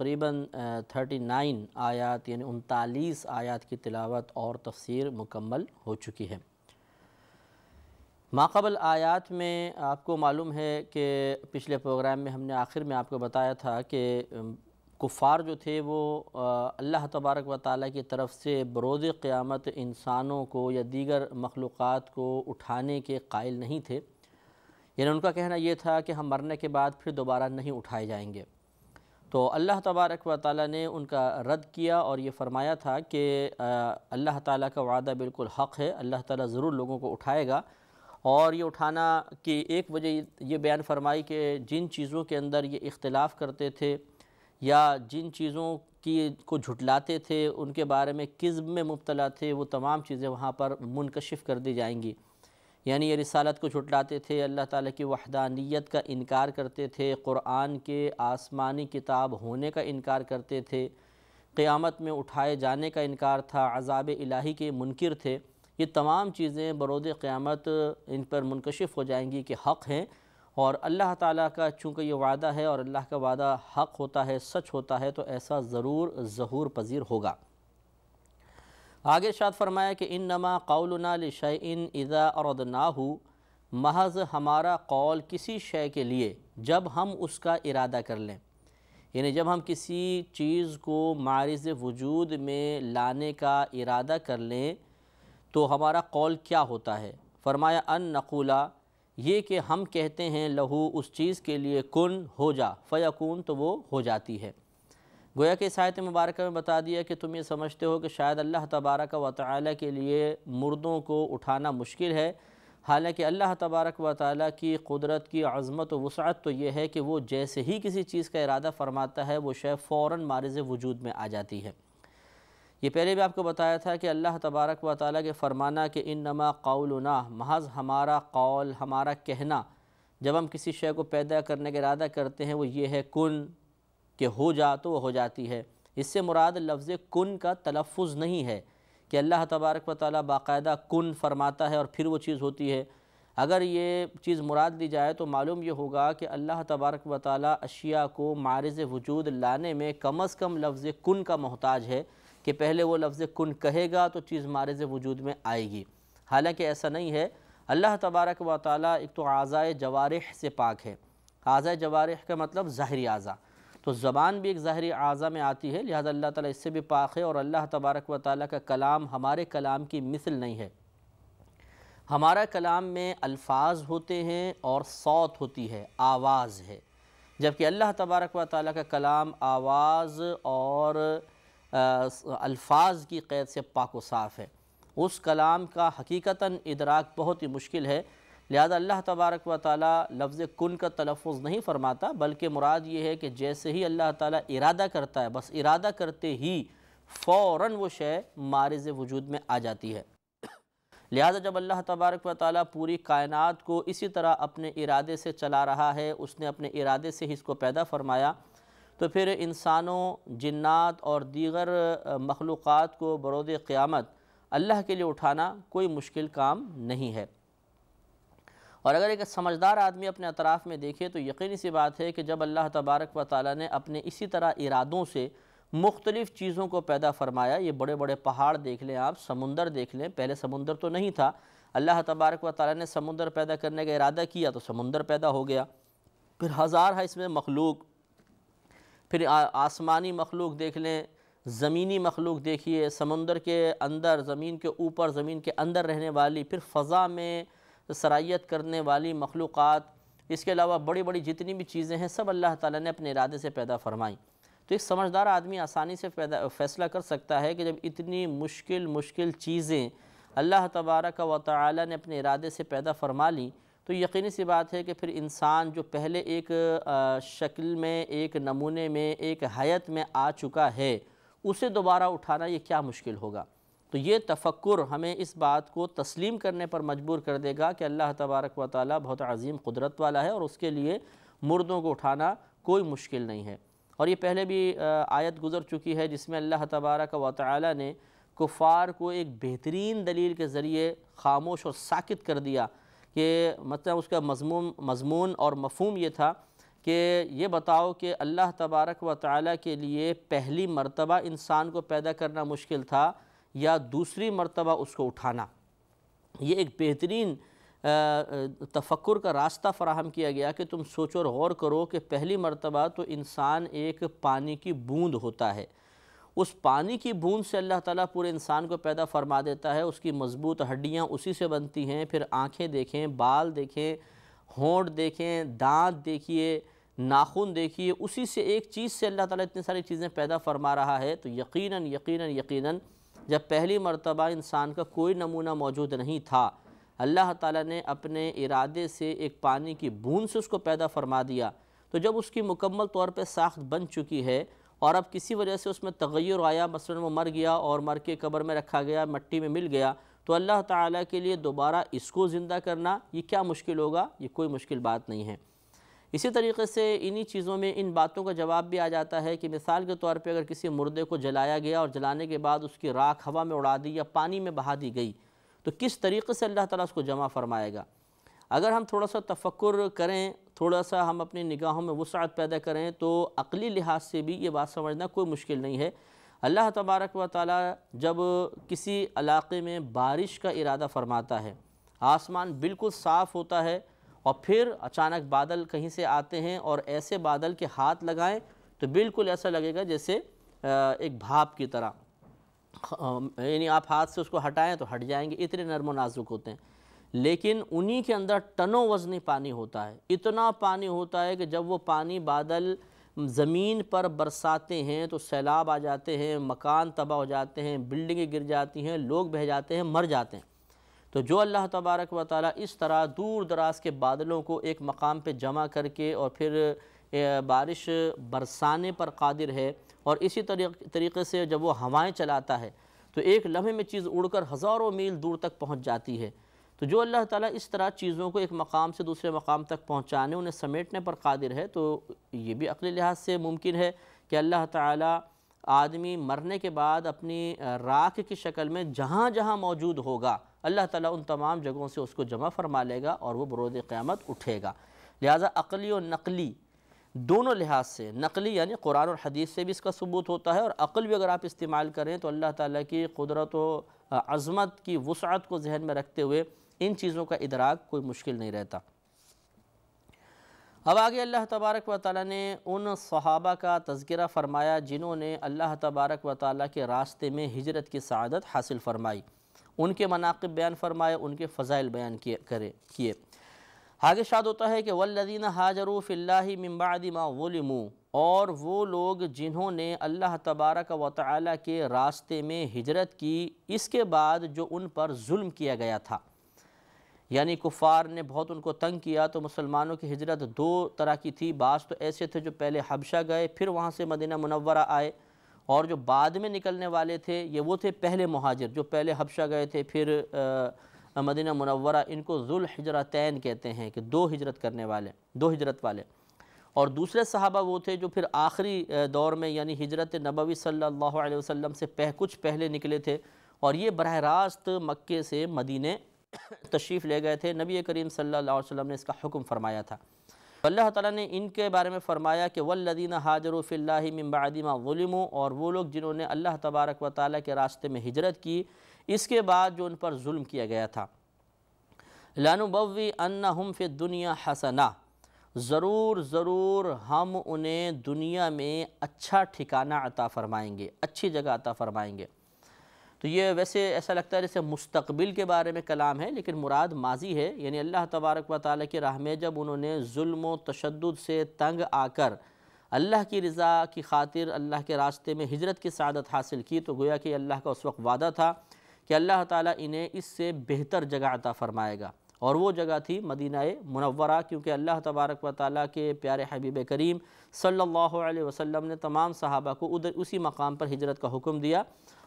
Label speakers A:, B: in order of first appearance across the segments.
A: تقریباً 39 آیات یعنی 39 آیات کی تلاوت اور تفسیر مکمل ہو چکی ہے۔ ماقبل آیات میں آپ کو معلوم ہے کہ پچھلے پروگرام میں ہم نے آخر میں آپ کو بتایا تھا کہ کفار جو تھے وہ اللہ تبارک و تعالیٰ کی طرف سے بروز قیامت انسانوں کو یا دیگر مخلوقات کو اٹھانے کے قائل نہیں تھے، یعنی ان کا کہنا یہ تھا کہ ہم مرنے کے بعد پھر دوبارہ نہیں اٹھائے جائیں گے۔ تو اللہ تبارک و تعالیٰ نے ان کا رد کیا اور یہ فرمایا تھا کہ اللہ تعالیٰ کا وعدہ بالکل حق ہے، اللہ تعالیٰ ضرور لوگوں کو اٹھائے گا۔ اور یہ اٹھانا کی ایک وجہ یہ بیان فرمائی کہ جن چیزوں کے اندر یہ اختلاف کرتے تھے یا جن چیزوں کو جھٹلاتے تھے، ان کے بارے میں کذب میں مبتلا تھے، وہ تمام چیزیں وہاں پر منکشف کر دی جائیں گی۔ یعنی یہ رسالت کو جھٹلاتے تھے، اللہ تعالیٰ کی وحدانیت کا انکار کرتے تھے، قرآن کے آسمانی کتاب ہونے کا انکار کرتے تھے، قیامت میں اٹھائے جانے کا انکار تھا، عذاب الہی کے منکر تھے۔ یہ تمام چیزیں بروز قیامت ان پر منکشف ہو جائیں گی کہ حق ہیں، اور اللہ تعالیٰ کا چونکہ یہ وعدہ ہے اور اللہ کا وعدہ حق ہوتا ہے، سچ ہوتا ہے، تو ایسا ضرور ظہور پذیر ہوگا۔ آگے ارشاد فرمایا کہ انما قولنا لشیء اذا اردناہ، محض ہمارا قول کسی شے کے لیے جب ہم اس کا ارادہ کر لیں، یعنی جب ہم کسی چیز کو معرض وجود میں لانے کا ارادہ کر لیں تو ہمارا قول کیا ہوتا ہے؟ فرمایا ان نقولا، یہ کہ ہم کہتے ہیں لہو اس چیز کے لیے کن، ہو جا، فیکون، تو وہ ہو جاتی ہے۔ گویا کہ اس آیت مبارکہ میں بتا دیا کہ تم یہ سمجھتے ہو کہ شاید اللہ تبارک و تعالیٰ کے لیے مردوں کو اٹھانا مشکل ہے، حالانکہ اللہ تبارک و تعالیٰ کی قدرت کی عظمت و وسعت تو یہ ہے کہ وہ جیسے ہی کسی چیز کا ارادہ فرماتا ہے وہ شے فوراً معرض وجود میں آ جاتی ہے۔ یہ پہلے بھی آپ کو بتایا تھا کہ اللہ تبارک و تعالیٰ کے فرمانا کہ انما قولنا، محض ہمارا قول، ہمارا کہنا جب ہم کسی شے کو پیدا کرنے کا ارادہ کرتے ہیں وہ یہ ہے کن، کہ ہو جا تو وہ ہو جاتی ہے۔ اس سے مراد لفظ کن کا تلفظ نہیں ہے کہ اللہ تبارک و تعالیٰ باقاعدہ کن فرماتا ہے اور پھر وہ چیز ہوتی ہے۔ اگر یہ چیز مراد لی جائے تو معلوم یہ ہوگا کہ اللہ تبارک و تعالیٰ اشیاء کو معرض وجود لانے میں کم از کم لفظ کن کا محتاج ہے کہ پہلے وہ لفظ کن کہے گا تو چیز معرض وجود میں آئے گی، حالانکہ ایسا نہیں ہے۔ اللہ تبارک و تعالیٰ ایک تو اعضائے جوارح سے پاک ہے۔ اعضائے جوارح کا مطلب ظاہری اعضاء، تو زبان بھی ایک ظاہری اعضاء میں آتی ہے، لہذا اللہ تعالیٰ اس سے بھی پاک ہے، اور اللہ تبارک و تعالیٰ کا کلام ہمارے کلام کی مثل نہیں ہے۔ ہمارا کلام میں الفاظ ہوتے ہیں اور صوت ہوتی ہے، آواز ہے، جبکہ اللہ تبارک و تعالیٰ کا کلام آواز اور الفاظ کی قید سے پاک و صاف ہے۔ اس کلام کا حقیقتاً ادراک بہت ہی مشکل ہے، لہذا اللہ تبارک و تعالیٰ لفظ کن کا تلفظ نہیں فرماتا، بلکہ مراد یہ ہے کہ جیسے ہی اللہ تعالیٰ ارادہ کرتا ہے، بس ارادہ کرتے ہی فوراً وہ شے معرض وجود میں آ جاتی ہے۔ لہذا جب اللہ تبارک و تعالیٰ پوری کائنات کو اسی طرح اپنے ارادے سے چلا رہا ہے، اس نے اپنے ارادے سے ہی اس کو پیدا فرمایا، تو پھر انسانوں، جنات اور دیگر مخلوقات کو بروز قیامت اللہ کے لیے اٹھانا کوئی مشکل کام نہیں ہے۔ اور اگر ایک سمجھدار آدمی اپنے اطراف میں دیکھے تو یقینی سی بات ہے کہ جب اللہ تبارک و تعالیٰ نے اپنے اسی طرح ارادوں سے مختلف چیزوں کو پیدا فرمایا، یہ بڑے بڑے پہاڑ دیکھ لیں آپ، سمندر دیکھ لیں، پہلے سمندر تو نہیں تھا، اللہ تبارک و تعالیٰ نے سمندر پیدا کرنے کا ارادہ کیا تو سمندر پیدا ہو گیا، پھر ہزارہ اس میں مخلوق، پھر آسمانی مخلوق دیکھ لیں، زمینی مخلوق دیکھیے، سمندر کے اندر، زمین کے اوپر، زمین کے اندر رہنے والی، پھر فضا میں سرایت کرنے والی مخلوقات، اس کے علاوہ بڑی بڑی جتنی بھی چیزیں ہیں سب اللہ تعالیٰ نے اپنے ارادے سے پیدا فرمائیں۔ تو ایک سمجھدار آدمی آسانی سے فیصلہ کر سکتا ہے کہ جب اتنی مشکل چیزیں اللہ تبارک و تعالیٰ نے اپنے ارادے سے پیدا فرما لیں تو یقینی سی بات ہے کہ پھر انسان جو پہلے ایک شکل میں، ایک نمونے میں، ایک حیت میں آ چکا ہے، اسے دوبارہ اٹھانا یہ کیا مشکل ہوگا۔ تو یہ تفکر ہمیں اس بات کو تسلیم کرنے پر مجبور کر دے گا کہ اللہ تبارک و تعالیٰ بہت عظیم قدرت والا ہے اور اس کے لیے مردوں کو اٹھانا کوئی مشکل نہیں ہے۔ اور یہ پہلے بھی آیت گزر چکی ہے جس میں اللہ تبارک و تعالیٰ نے کفار کو ایک بہترین دلیل کے ذریعے خاموش اور ساکت کر دیا کہ مطلب اس کا مضمون اور مفہوم یہ تھا کہ یہ بتاؤ کہ اللہ تبارک و تعالیٰ کے لیے پہلی مرتبہ انسان کو پیدا کرنا مشکل تھا یا دوسری مرتبہ اس کو اٹھانا؟ یہ ایک بہترین تفکر کا راستہ فراہم کیا گیا کہ تم سوچو اور غور کرو کہ پہلی مرتبہ تو انسان ایک پانی کی بوند ہوتا ہے، اس پانی کی بوند سے اللہ تعالیٰ پورے انسان کو پیدا فرما دیتا ہے، اس کی مضبوط ہڈیاں اسی سے بنتی ہیں، پھر آنکھیں دیکھیں، بال دیکھیں، ہونٹ دیکھیں، دانت دیکھیے، ناخن دیکھیے، اسی سے ایک چیز سے اللہ تعالیٰ اتنی ساری چیزیں پیدا فرما رہا ہے۔ تو یقیناً یقیناً یقیناً جب پہلی مرتبہ انسان کا کوئی نمونہ موجود نہیں تھا، اللہ تعالیٰ نے اپنے ارادے سے ایک پانی کی بوند سے اس کو پیدا فرما دیا، تو جب اس کی مکمل طور پہ ساخت بن چکی ہے اور اب کسی وجہ سے اس میں تغیر آیا، مثلا وہ مر گیا اور مر کے قبر میں رکھا گیا، مٹی میں مل گیا، تو اللہ تعالیٰ کے لیے دوبارہ اس کو زندہ کرنا یہ کیا مشکل ہوگا؟ یہ کوئی مشکل بات نہیں ہے۔ اسی طریقے سے انہی چیزوں میں ان باتوں کا جواب بھی آ جاتا ہے کہ مثال کے طور پہ اگر کسی مردے کو جلایا گیا اور جلانے کے بعد اس کی راکھ ہوا میں اڑا دی یا پانی میں بہا دی گئی، تو کس طریقے سے اللہ تعالیٰ اس کو جمع فرمائے گا؟ اگر ہم تھوڑا سا تفکر کریں، تھوڑا سا ہم اپنی نگاہوں میں وسعت پیدا کریں، تو عقلی لحاظ سے بھی یہ بات سمجھنا کوئی مشکل نہیں ہے۔ اللہ تبارک و تعالیٰ جب کسی علاقے میں بارش کا ارادہ فرماتا ہے، آسمان بالکل صاف ہوتا ہے اور پھر اچانک بادل کہیں سے آتے ہیں اور ایسے بادل کے ہاتھ لگائیں تو بالکل ایسا لگے گا جیسے ایک بھاپ کی طرح، یعنی آپ ہاتھ سے اس کو ہٹائیں تو ہٹ جائیں گے، اتنے نرم و نازک ہوتے ہیں۔ لیکن انہی کے اندر ٹنوں وزنی پانی ہوتا ہے، اتنا پانی ہوتا ہے کہ جب وہ پانی بادل زمین پر برساتے ہیں تو سیلاب آ جاتے ہیں، مکان تباہ ہو جاتے ہیں، بلڈنگیں گر جاتی ہیں، لوگ بہہ جاتے ہیں، مر جاتے ہیں۔ تو جو اللہ تبارک و تعالیٰ اس طرح دور دراز کے بادلوں کو ایک مقام پہ جمع کر کے اور پھر بارش برسانے پر قادر ہے، اور اسی طریقے سے جب وہ ہوائیں چلاتا ہے تو ایک لمحے میں چیز اڑ کر ہزاروں میل دور تک پہنچ جاتی ہے، تو جو اللہ تعالیٰ اس طرح چیزوں کو ایک مقام سے دوسرے مقام تک پہنچانے، انہیں سمیٹنے پر قادر ہے، تو یہ بھی عقلی لحاظ سے ممکن ہے کہ اللہ تعالیٰ آدمی مرنے کے بعد اپنی راکھ کی شکل میں جہاں جہاں موجود ہوگا، اللہ تعالیٰ ان تمام جگہوں سے اس کو جمع فرما لے گا اور وہ بروز قیامت اٹھے گا۔ لہٰذا عقلی و نقلی دونوں لحاظ سے، نقلی یعنی قرآن اور حدیث سے بھی اس کا ثبوت ہوتا ہے، اور عقل بھی اگر آپ استعمال کریں تو اللہ تعالیٰ کی قدرت و عظمت کی وسعت کو ذہن میں رکھتے ہوئے ان چیزوں کا ادراک کوئی مشکل نہیں رہتا۔ اب آگے اللہ تبارک و تعالیٰ نے ان صحابہ کا تذکرہ فرمایا جنہوں نے اللہ تبارک و تعالیٰ کے راستے میں ہجرت کی سعادت حاصل فرمائی، ان کے مناقب بیان فرمائے، ان کے فضائل بیان کیے۔ آگے ارشاد ہوتا ہے کہ والذین ہاجروا فی اللہ من بعد ما ظلموا، اور وہ لوگ جنہوں نے اللہ تبارک و تعالیٰ کے راستے میں ہجرت کی اس کے بعد جو ان پر ظلم کیا گیا تھا، یعنی کفار نے بہت ان کو تنگ کیا، تو مسلمانوں کی ہجرت دو طرح کی تھی۔ بعض تو ایسے تھے جو پہلے حبشہ گئے پھر وہاں سے مدینہ منورہ آئے، اور جو بعد میں نکلنے والے تھے یہ وہ تھے پہلے مہاجر جو پہلے حبشہ گئے تھے پھر مدینہ منورہ۔ ان کو ذو الحجرتین کہتے ہیں کہ دو ہجرت والے۔ اور دوسرے صحابہ وہ تھے جو پھر آخری دور میں یعنی ہجرت نبوی صلی اللہ علیہ وسلم سے کچھ پہلے نکلے تھے، اور یہ براہ راست مکے سے مدینے تشریف لے گئے تھے۔ نبی کریم صلی اللہ علیہ وسلم نے اس کا حکم فرمایا تھا۔ اللہ تعالیٰ نے ان کے بارے میں فرمایا کہ والذین ہاجروا فی اللہ من بعد ما ظلموا، اور وہ لوگ جنہوں نے اللہ تبارک و تعالیٰ کے راستے میں ہجرت کی اس کے بعد جو ان پر ظلم کیا گیا تھا، لَنُبَوِّئَنَّهُمْ فِي الدُّنْيَا حَسَنَةً، ضرور ہم انہیں دنیا میں اچھا ٹھکانہ عطا فرمائیں گے، اچھی جگہ عطا فرمائیں گے۔ تو یہ ویسے ایسا لگتا ہے جیسے مستقبل کے بارے میں کلام ہے، لیکن مراد ماضی ہے، یعنی اللہ تبارک و تعالیٰ کی راہ میں جب انہوں نے ظلم و تشدد سے تنگ آ کر اللہ کی رضا کی خاطر اللہ کے راستے میں ہجرت کی سعادت حاصل کی، تو گویا کہ اللہ کا اس وقت وعدہ تھا کہ اللہ تعالیٰ انہیں اس سے بہتر جگہ عطا فرمائے گا، اور وہ جگہ تھی مدینہ منورہ، کیونکہ اللہ تبارک و تعالیٰ کے پیارے حبیب کریم صلی اللہ علیہ وسلم نے تمام صحابہ کو اسی مقام پر ہجرت کا حکم دیا،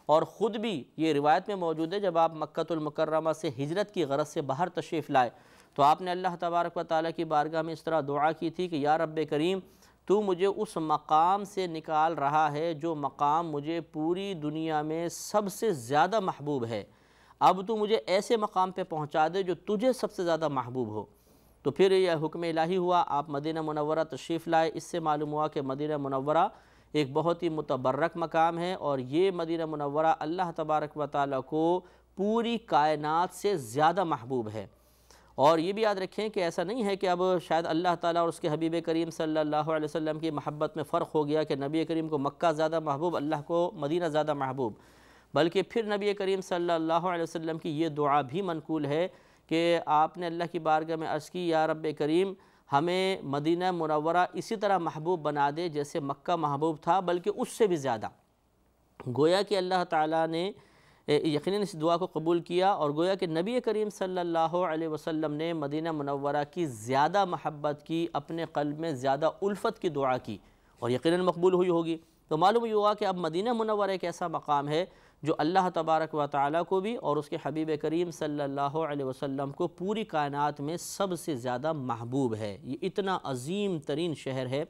A: اور خود بھی یہ روایت میں موجود ہے جب آپ مکۃ المکرمہ سے ہجرت کی غرض سے باہر تشریف لائے تو آپ نے اللہ تبارک و تعالیٰ کی بارگاہ میں اس طرح دعا کی تھی کہ یا رب کریم، تو مجھے اس مقام سے نکال رہا ہے جو مقام مجھے پوری دنیا میں سب سے زیادہ محبوب ہے، اب تو مجھے ایسے مقام پہ پہنچا دے جو تجھے سب سے زیادہ محبوب ہو۔ تو پھر یہ حکم الہی ہوا، آپ مدینہ منورہ تشریف لائے۔ اس سے معلوم ہوا کہ مدینہ منورہ ایک بہت ہی متبرک مقام ہے، اور یہ مدینہ منورہ اللہ تبارک و تعالیٰ کو پوری کائنات سے زیادہ محبوب ہے۔ اور یہ بھی یاد رکھیں کہ ایسا نہیں ہے کہ اب شاید اللہ تعالیٰ اور اس کے حبیب کریم صلی اللہ علیہ وسلم کی محبت میں فرق ہو گیا کہ نبی کریم کو مکہ زیادہ محبوب، اللہ کو مدینہ زیادہ محبوب، بلکہ پھر نبی کریم صلی اللہ علیہ وسلم کی یہ دعا بھی منقول ہے کہ آپ نے اللہ کی بارگاہ میں عرض کی، یا رب کریم ہمیں مدینہ منورہ اسی طرح محبوب بنا دے جیسے مکہ محبوب تھا، بلکہ اس سے بھی زیادہ۔ گویا کہ اللہ تعالیٰ نے یقیناً اس دعا کو قبول کیا، اور گویا کہ نبی کریم صلی اللہ علیہ وسلم نے مدینہ منورہ کی زیادہ محبت کی، اپنے قلب میں زیادہ الفت کی دعا کی، اور یقیناً مقبول ہوئی ہوگی۔ تو معلوم یہ ہوا کہ اب مدینہ منورہ ایک ایسا مقام ہے جو اللہ تبارک و تعالیٰ کو بھی اور اس کے حبیب کریم صلی اللہ علیہ وسلم کو پوری کائنات میں سب سے زیادہ محبوب ہے۔ یہ اتنا عظیم ترین شہر ہے،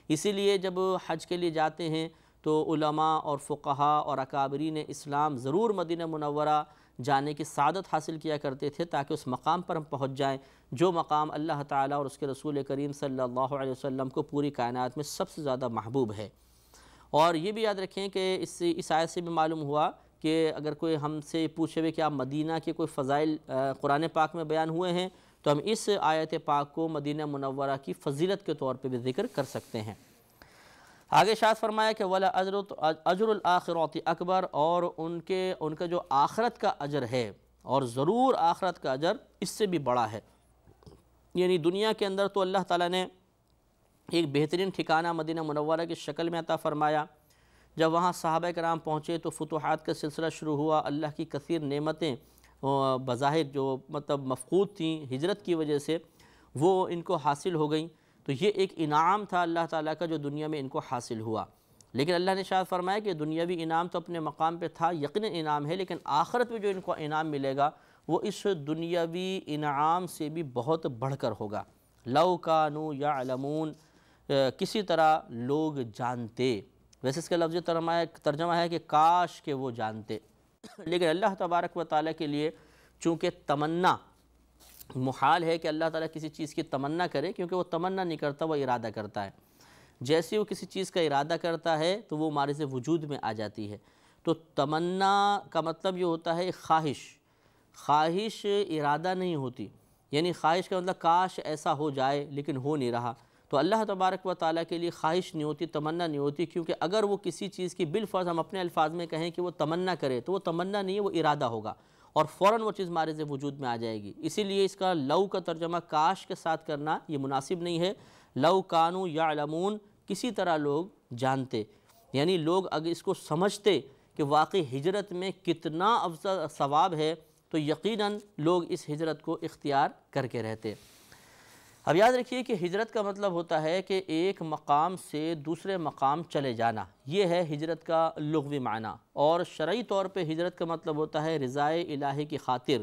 A: اسی لیے جب حج کے لیے جاتے ہیں تو علماء اور فقہاء اور اکابرین اسلام ضرور مدینہ منورہ جانے کی سعادت حاصل کیا کرتے تھے تاکہ اس مقام پر ہم پہنچ جائیں جو مقام اللہ تعالیٰ اور اس کے رسول کریم صلی اللہ علیہ وسلم کو پوری کائنات میں سب سے زیادہ محبوب ہے۔ اور یہ بھی یاد رکھیں کہ اس آیت سے بھی معلوم ہوا کہ اگر کوئی ہم سے پوچھے ہوئے کہ آپ مدینہ کے کوئی فضائل قرآن پاک میں بیان ہوئے ہیں تو ہم اس آیت پاک کو مدینہ منورہ کی فضیلت کے طور پہ بھی ذکر کر سکتے ہیں۔ آگے ارشاد فرمایا کہ وَلَا أَجْرُ الْآخِرَةِ اکبر، اور ان کا جو آخرت کا اجر ہے، اور ضرور آخرت کا اجر اس سے بھی بڑا ہے۔ یعنی دنیا کے اندر تو اللہ تعالیٰ نے ایک بہترین ٹھکانہ مدینہ منورہ کی شکل میں عطا فرمایا۔ جب وہاں صحابہ کرام پہنچے تو فتوحات کا سلسلہ شروع ہوا، اللہ کی کثیر نعمتیں بظاہر جو مطلب مفقود تھیں ہجرت کی وجہ سے وہ ان کو حاصل ہو گئیں، تو یہ ایک انعام تھا اللہ تعالیٰ کا جو دنیا میں ان کو حاصل ہوا۔ لیکن اللہ نے ارشاد فرمایا کہ دنیاوی انعام تو اپنے مقام پہ تھا، یقیناً انعام ہے، لیکن آخرت میں جو ان کو انعام ملے گا وہ اس دنیاوی انعام سے بھی بہت بڑھ کر ہوگا۔ لَوْ كَانُوا يَعْلَمُونَ، کسی طرح لوگ جانتے، ویسے اس کا لفظ ترجمہ ہے کہ کاش کہ وہ جانتے، لیکن اللہ تبارک و تعالیٰ کے لیے چونکہ تمنا محال ہے کہ اللہ تعالیٰ کسی چیز کی تمنا کرے، کیونکہ وہ تمنا نہیں کرتا، وہ ارادہ کرتا ہے۔ جیسے وہ کسی چیز کا ارادہ کرتا ہے تو وہ مارز وجود میں آ جاتی ہے۔ تو تمنا کا مطلب یہ ہوتا ہے خواہش، خواہش ارادہ نہیں ہوتی، یعنی خواہش کا مطلب کاش ایسا ہو جائے لیکن ہو نہیں رہا۔ تو اللہ تبارک و تعالیٰ کے لیے خواہش نہیں ہوتی، تمنا نہیں ہوتی، کیونکہ اگر وہ کسی چیز کی بالفرض ہم اپنے الفاظ میں کہیں کہ وہ تمنا کرے تو وہ تمنا نہیں ہے، وہ ارادہ ہوگا، اور فوراً وہ چیز مارز وجود میں آ جائے گی۔ اسی لیے اس کا لو کا ترجمہ کاش کے ساتھ کرنا یہ مناسب نہیں ہے۔ لو کانوا یعلمون، کسی طرح لوگ جانتے، یعنی لوگ اگر اس کو سمجھتے کہ واقعی ہجرت میں کتنا افضل ثواب ہے تو یقیناً لوگ اس ہجرت کو اختیار کر کے رہتے۔ اب یاد رکھیے کہ ہجرت کا مطلب ہوتا ہے کہ ایک مقام سے دوسرے مقام چلے جانا، یہ ہے ہجرت کا لغوی معنی، اور شرعی طور پہ ہجرت کا مطلب ہوتا ہے رضائے الہی کی خاطر۔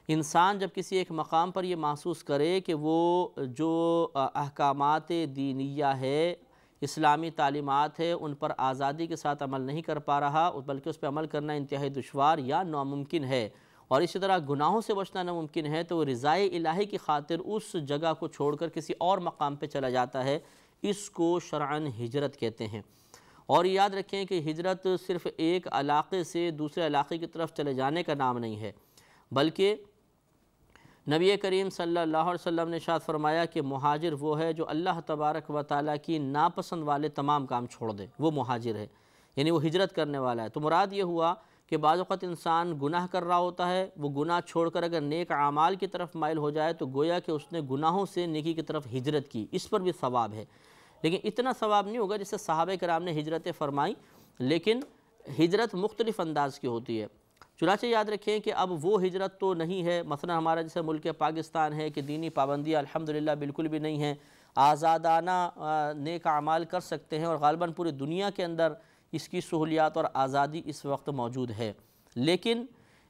A: انسان جب کسی ایک مقام پر یہ محسوس کرے کہ وہ جو احکامات دینیہ ہے، اسلامی تعلیمات ہے، ان پر آزادی کے ساتھ عمل نہیں کر پا رہا، بلکہ اس پہ عمل کرنا انتہائی دشوار یا ناممکن ہے، اور اسی طرح گناہوں سے بچنا ناممکن ہے، تو وہ رضائے الہی کی خاطر اس جگہ کو چھوڑ کر کسی اور مقام پہ چلا جاتا ہے، اس کو شرعاً ہجرت کہتے ہیں۔ اور یاد رکھیں کہ ہجرت صرف ایک علاقے سے دوسرے علاقے کی طرف چلے جانے کا نام نہیں ہے، بلکہ نبی کریم صلی اللہ علیہ وسلم نے ارشاد فرمایا کہ مہاجر وہ ہے جو اللہ تبارک و تعالیٰ کی ناپسند والے تمام کام چھوڑ دے، وہ مہاجر ہے، یعنی وہ ہجرت کرنے والا ہے۔ تو مراد یہ ہوا کہ بعض اوقات انسان گناہ کر رہا ہوتا ہے، وہ گناہ چھوڑ کر اگر نیک اعمال کی طرف مائل ہو جائے تو گویا کہ اس نے گناہوں سے نیکی کی طرف ہجرت کی، اس پر بھی ثواب ہے، لیکن اتنا ثواب نہیں ہوگا جس سے صحابہ کرام نے ہجرتیں فرمائیں، لیکن ہجرت مختلف انداز کی ہوتی ہے۔ چنانچہ یاد رکھیں کہ اب وہ ہجرت تو نہیں ہے، مثلا ہمارا جیسے ملک پاکستان ہے کہ دینی پابندیاں الحمدللہ بالکل بھی نہیں ہیں، آزادانہ نیک اعمال کر سکتے ہیں، اور غالباً پوری دنیا کے اندر اس کی سہولیات اور آزادی اس وقت موجود ہے، لیکن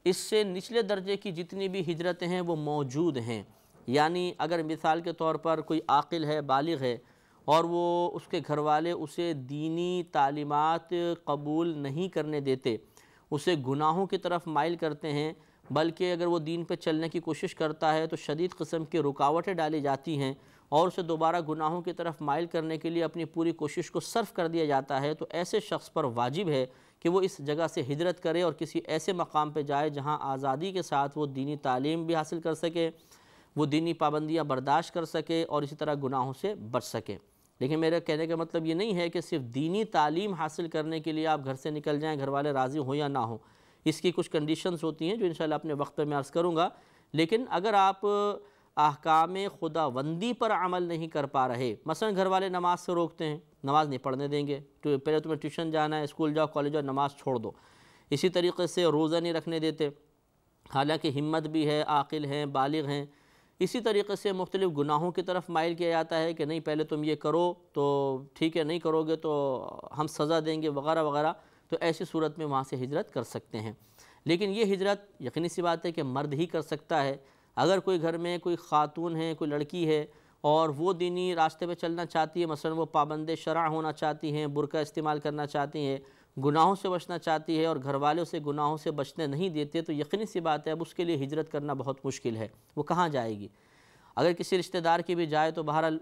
A: اس سے نچلے درجے کی جتنی بھی ہجرتیں ہیں وہ موجود ہیں۔ یعنی اگر مثال کے طور پر کوئی عاقل ہے، بالغ ہے، اور وہ اس کے گھر والے اسے دینی تعلیمات قبول نہیں کرنے دیتے، اسے گناہوں کی طرف مائل کرتے ہیں، بلکہ اگر وہ دین پہ چلنے کی کوشش کرتا ہے تو شدید قسم کی رکاوٹیں ڈالی جاتی ہیں اور اسے دوبارہ گناہوں کی طرف مائل کرنے کے لیے اپنی پوری کوشش کو صرف کر دیا جاتا ہے، تو ایسے شخص پر واجب ہے کہ وہ اس جگہ سے ہجرت کرے اور کسی ایسے مقام پہ جائے جہاں آزادی کے ساتھ وہ دینی تعلیم بھی حاصل کر سکے، وہ دینی پابندیاں برداشت کر سکے اور اسی طرح گناہوں سے بچ سکے۔ لیکن میرے کہنے کا مطلب یہ نہیں ہے کہ صرف دینی تعلیم حاصل کرنے کے لیے آپ گھر سے نکل جائیں، گھر والے راضی ہوں یا نہ ہوں۔ اس کی کچھ کنڈیشنز ہوتی ہیں جو انشاءاللہ اپنے وقت پہ میں عرض کروں گا، لیکن اگر آپ احکام خداوندی پر عمل نہیں کر پا رہے، مثلا گھر والے نماز سے روکتے ہیں، نماز نہیں پڑھنے دیں گے، تو پہلے تمہیں ٹیوشن جانا ہے، اسکول جاؤ، کالج جاؤ، نماز چھوڑ دو۔ اسی طریقے سے روزہ نہیں رکھنے دیتے، حالانکہ ہمت بھی ہے، عاقل ہیں، بالغ ہیں۔ اسی طریقے سے مختلف گناہوں کی طرف مائل کیا جاتا ہے کہ نہیں پہلے تم یہ کرو تو ٹھیک ہے، نہیں کرو گے تو ہم سزا دیں گے وغیرہ وغیرہ، تو ایسی صورت میں وہاں سے ہجرت کر سکتے ہیں۔ لیکن یہ ہجرت یقینی سی بات ہے کہ مرد ہی کر سکتا ہے۔ اگر کوئی گھر میں کوئی خاتون ہے، کوئی لڑکی ہے اور وہ دینی راستے پہ چلنا چاہتی ہے، مثلا وہ پابند شرع ہونا چاہتی ہیں، برقع استعمال کرنا چاہتی ہیں، گناہوں سے بچنا چاہتی ہے اور گھر والے اسے گناہوں سے بچنے نہیں دیتے، تو یقینی سی بات ہے اب اس کے لیے ہجرت کرنا بہت مشکل ہے۔ وہ کہاں جائے گی؟ اگر کسی رشتہ دار کی بھی جائے تو بہرحال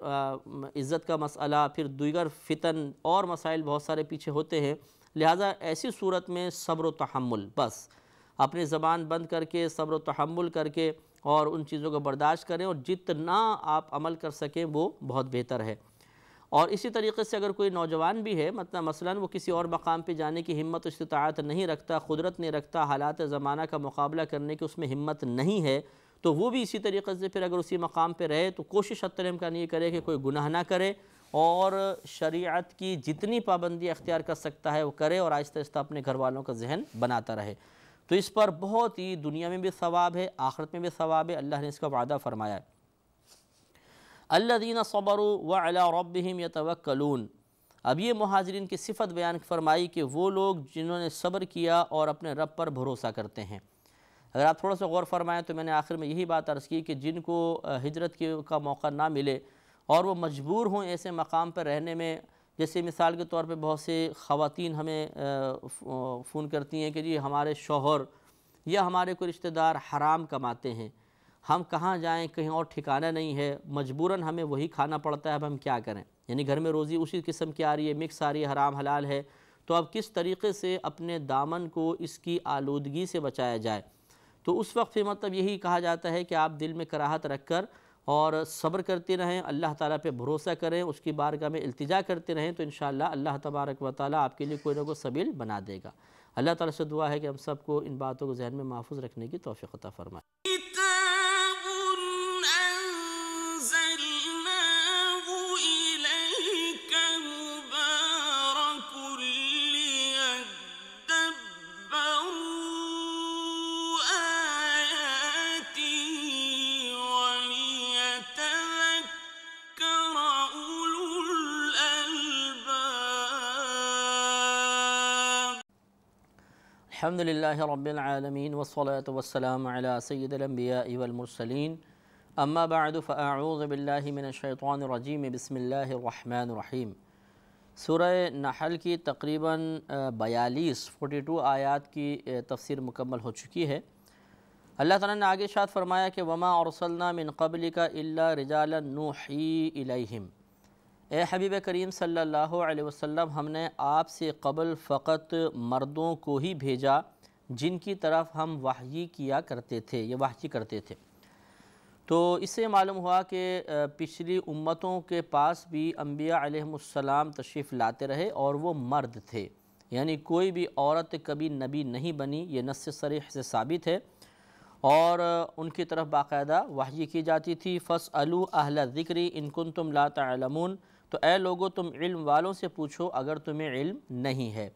A: عزت کا مسئلہ، پھر دیگر فتن اور مسائل بہت سارے پیچھے ہوتے ہیں، لہٰذا ایسی صورت میں صبر و تحمل، بس اپنی زبان بند کر کے صبر و تحمل کر کے اور ان چیزوں کو برداشت کریں، اور جتنا آپ عمل کر سکیں وہ بہت بہتر ہے۔ اور اسی طریقے سے اگر کوئی نوجوان بھی ہے، مثلاً وہ کسی اور مقام پہ جانے کی ہمت و استطاعت نہیں رکھتا، قدرت نہیں رکھتا، حالات زمانہ کا مقابلہ کرنے کی اس میں ہمت نہیں ہے، تو وہ بھی اسی طریقے سے پھر اگر اسی مقام پہ رہے تو کوشش حتی الامکان یہ کرے کہ کوئی گناہ نہ کرے اور شریعت کی جتنی پابندی اختیار کر سکتا ہے وہ کرے، اور آہستہ آہستہ اپنے گھر والوں کا ذہن بناتا رہے۔ تو اس پر بہت ہی دنیا میں بھی ثواب ہے، آخرت میں بھی ثواب ہے، اللہ نے اس کا وعدہ فرمایا ہے۔ الذین صبروا وعلی ربہم یتوکلون۔ اب یہ مہاجرین کی صفت بیان فرمائی کہ وہ لوگ جنہوں نے صبر کیا اور اپنے رب پر بھروسہ کرتے ہیں۔ اگر آپ تھوڑا سا غور فرمائیں تو میں نے آخر میں یہی بات عرض کی کہ جن کو ہجرت کا موقع نہ ملے اور وہ مجبور ہوں ایسے مقام پر رہنے میں، جیسے مثال کے طور پہ بہت سے خواتین ہمیں فون کرتی ہیں کہ جی ہمارے شوہر یا ہمارے کوئی رشتہ دار حرام کماتے ہیں، ہم کہاں جائیں، کہیں اور ٹھکانہ نہیں ہے، مجبوراً ہمیں وہی کھانا پڑتا ہے، اب ہم کیا کریں؟ یعنی گھر میں روزی اسی قسم کی آ رہی ہے، مکس آ رہی ہے، حرام حلال ہے، تو اب کس طریقے سے اپنے دامن کو اس کی آلودگی سے بچایا جائے؟ تو اس وقت پھر مطلب یہی کہا جاتا ہے کہ آپ دل میں کراہت رکھ کر اور صبر کرتے رہیں، اللہ تعالیٰ پہ بھروسہ کریں، اس کی بارگاہ میں التجا کرتے رہیں، تو انشاءاللہ اللہ تبارک و تعالیٰ آپ کے لیے کوئی نہ کوئی سبیل بنا دے گا۔ اللہ تعالیٰ سے دعا ہے کہ ہم سب کو ان باتوں کو ذہن میں محفوظ رکھنے کی توفیق عطا فرمائے۔ الحمدللہ رب العالمین والصلاة والسلام علی سید الانبیاء والمرسلین، اما بعد فاعوذ باللہ من الشیطان الرجیم، بسم اللہ الرحمن الرحیم۔ سورہ نحل کی تقریباً 42 آیات کی تفسیر مکمل ہو چکی ہے۔ اللہ تعالیٰ نے آگے ارشاد فرمایا کہ وما ارسلنا من قبلک الا رجالا نوحی الیہم۔ اے حبیب کریم صلی اللہ علیہ وسلم، ہم نے آپ سے قبل فقط مردوں کو ہی بھیجا جن کی طرف ہم وحی کیا کرتے تھے، یہ وحی کرتے تھے۔ تو اس سے معلوم ہوا کہ پچھلی امتوں کے پاس بھی انبیاء علیہم السلام تشریف لاتے رہے اور وہ مرد تھے، یعنی کوئی بھی عورت کبھی نبی نہیں بنی، یہ نص صریح سے ثابت ہے، اور ان کی طرف باقاعدہ وحی کی جاتی تھی۔ فَاسْأَلُوا أَهْلَ الذِّكْرِ إِن كُنتُمْ لَا تَعْلَمُونَ، تو اے لوگو تم علم والوں سے پوچھو اگر تمہیں علم نہیں ہے۔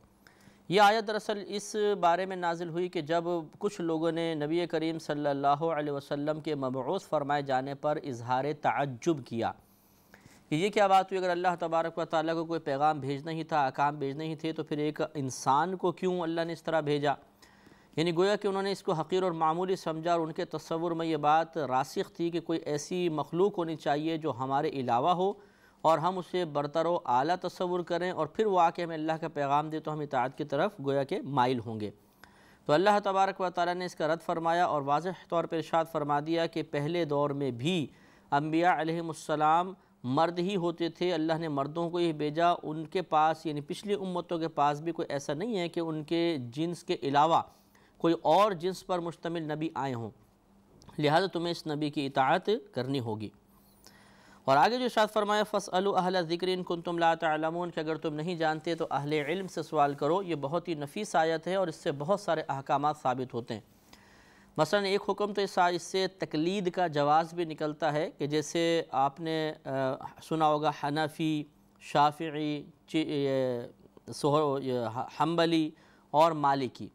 A: یہ آیت دراصل اس بارے میں نازل ہوئی کہ جب کچھ لوگوں نے نبی کریم صلی اللہ علیہ وسلم کے مبعوث فرمائے جانے پر اظہار تعجب کیا کہ یہ کیا بات ہوئی، اگر اللہ تبارک و تعالیٰ کو کوئی پیغام بھیجنا ہی تھا، احکام بھیجنے ہی تھے، تو پھر ایک انسان کو کیوں اللہ نے اس طرح بھیجا؟ یعنی گویا کہ انہوں نے اس کو حقیر اور معمولی سمجھا، اور ان کے تصور میں یہ بات راسخ تھی کہ کوئی ایسی مخلوق ہونی چاہیے جو ہمارے علاوہ ہو اور ہم اسے برتر و اعلیٰ تصور کریں، اور پھر وہ آ کے ہمیں اللہ کا پیغام دے تو ہم اطاعت کی طرف گویا کہ مائل ہوں گے۔ تو تو اللہ تبارک و تعالیٰ نے اس کا رد فرمایا اور واضح طور پر ارشاد فرما دیا کہ پہلے دور میں بھی انبیاء علیہم السلام مرد ہی ہوتے تھے، اللہ نے مردوں کو ہی بھیجا، ان کے پاس یعنی پچھلی امتوں کے پاس بھی کوئی ایسا نہیں ہے کہ ان کے جنس کے علاوہ کوئی اور جنس پر مشتمل نبی آئے ہوں، لہذا تمہیں اس نبی کی اطاعت کرنی ہوگی۔ اور آگے جو ارشاد فرمایا فَاسْأَلُوا أَهْلَ الذِّكْرِ إِن كُنتُمْ لَا تَعْلَمُونَ کہ اگر تم نہیں جانتے تو اہل علم سے سوال کرو، یہ بہت ہی نفیس آیت ہے اور اس سے بہت سارے احکامات ثابت ہوتے ہیں۔ مثلا ایک حکم تو اس سے تقلید کا جواز بھی نکلتا ہے کہ جیسے آپ نے سنا ہوگا حنفی، شافعی، حنبلی اور مالکی۔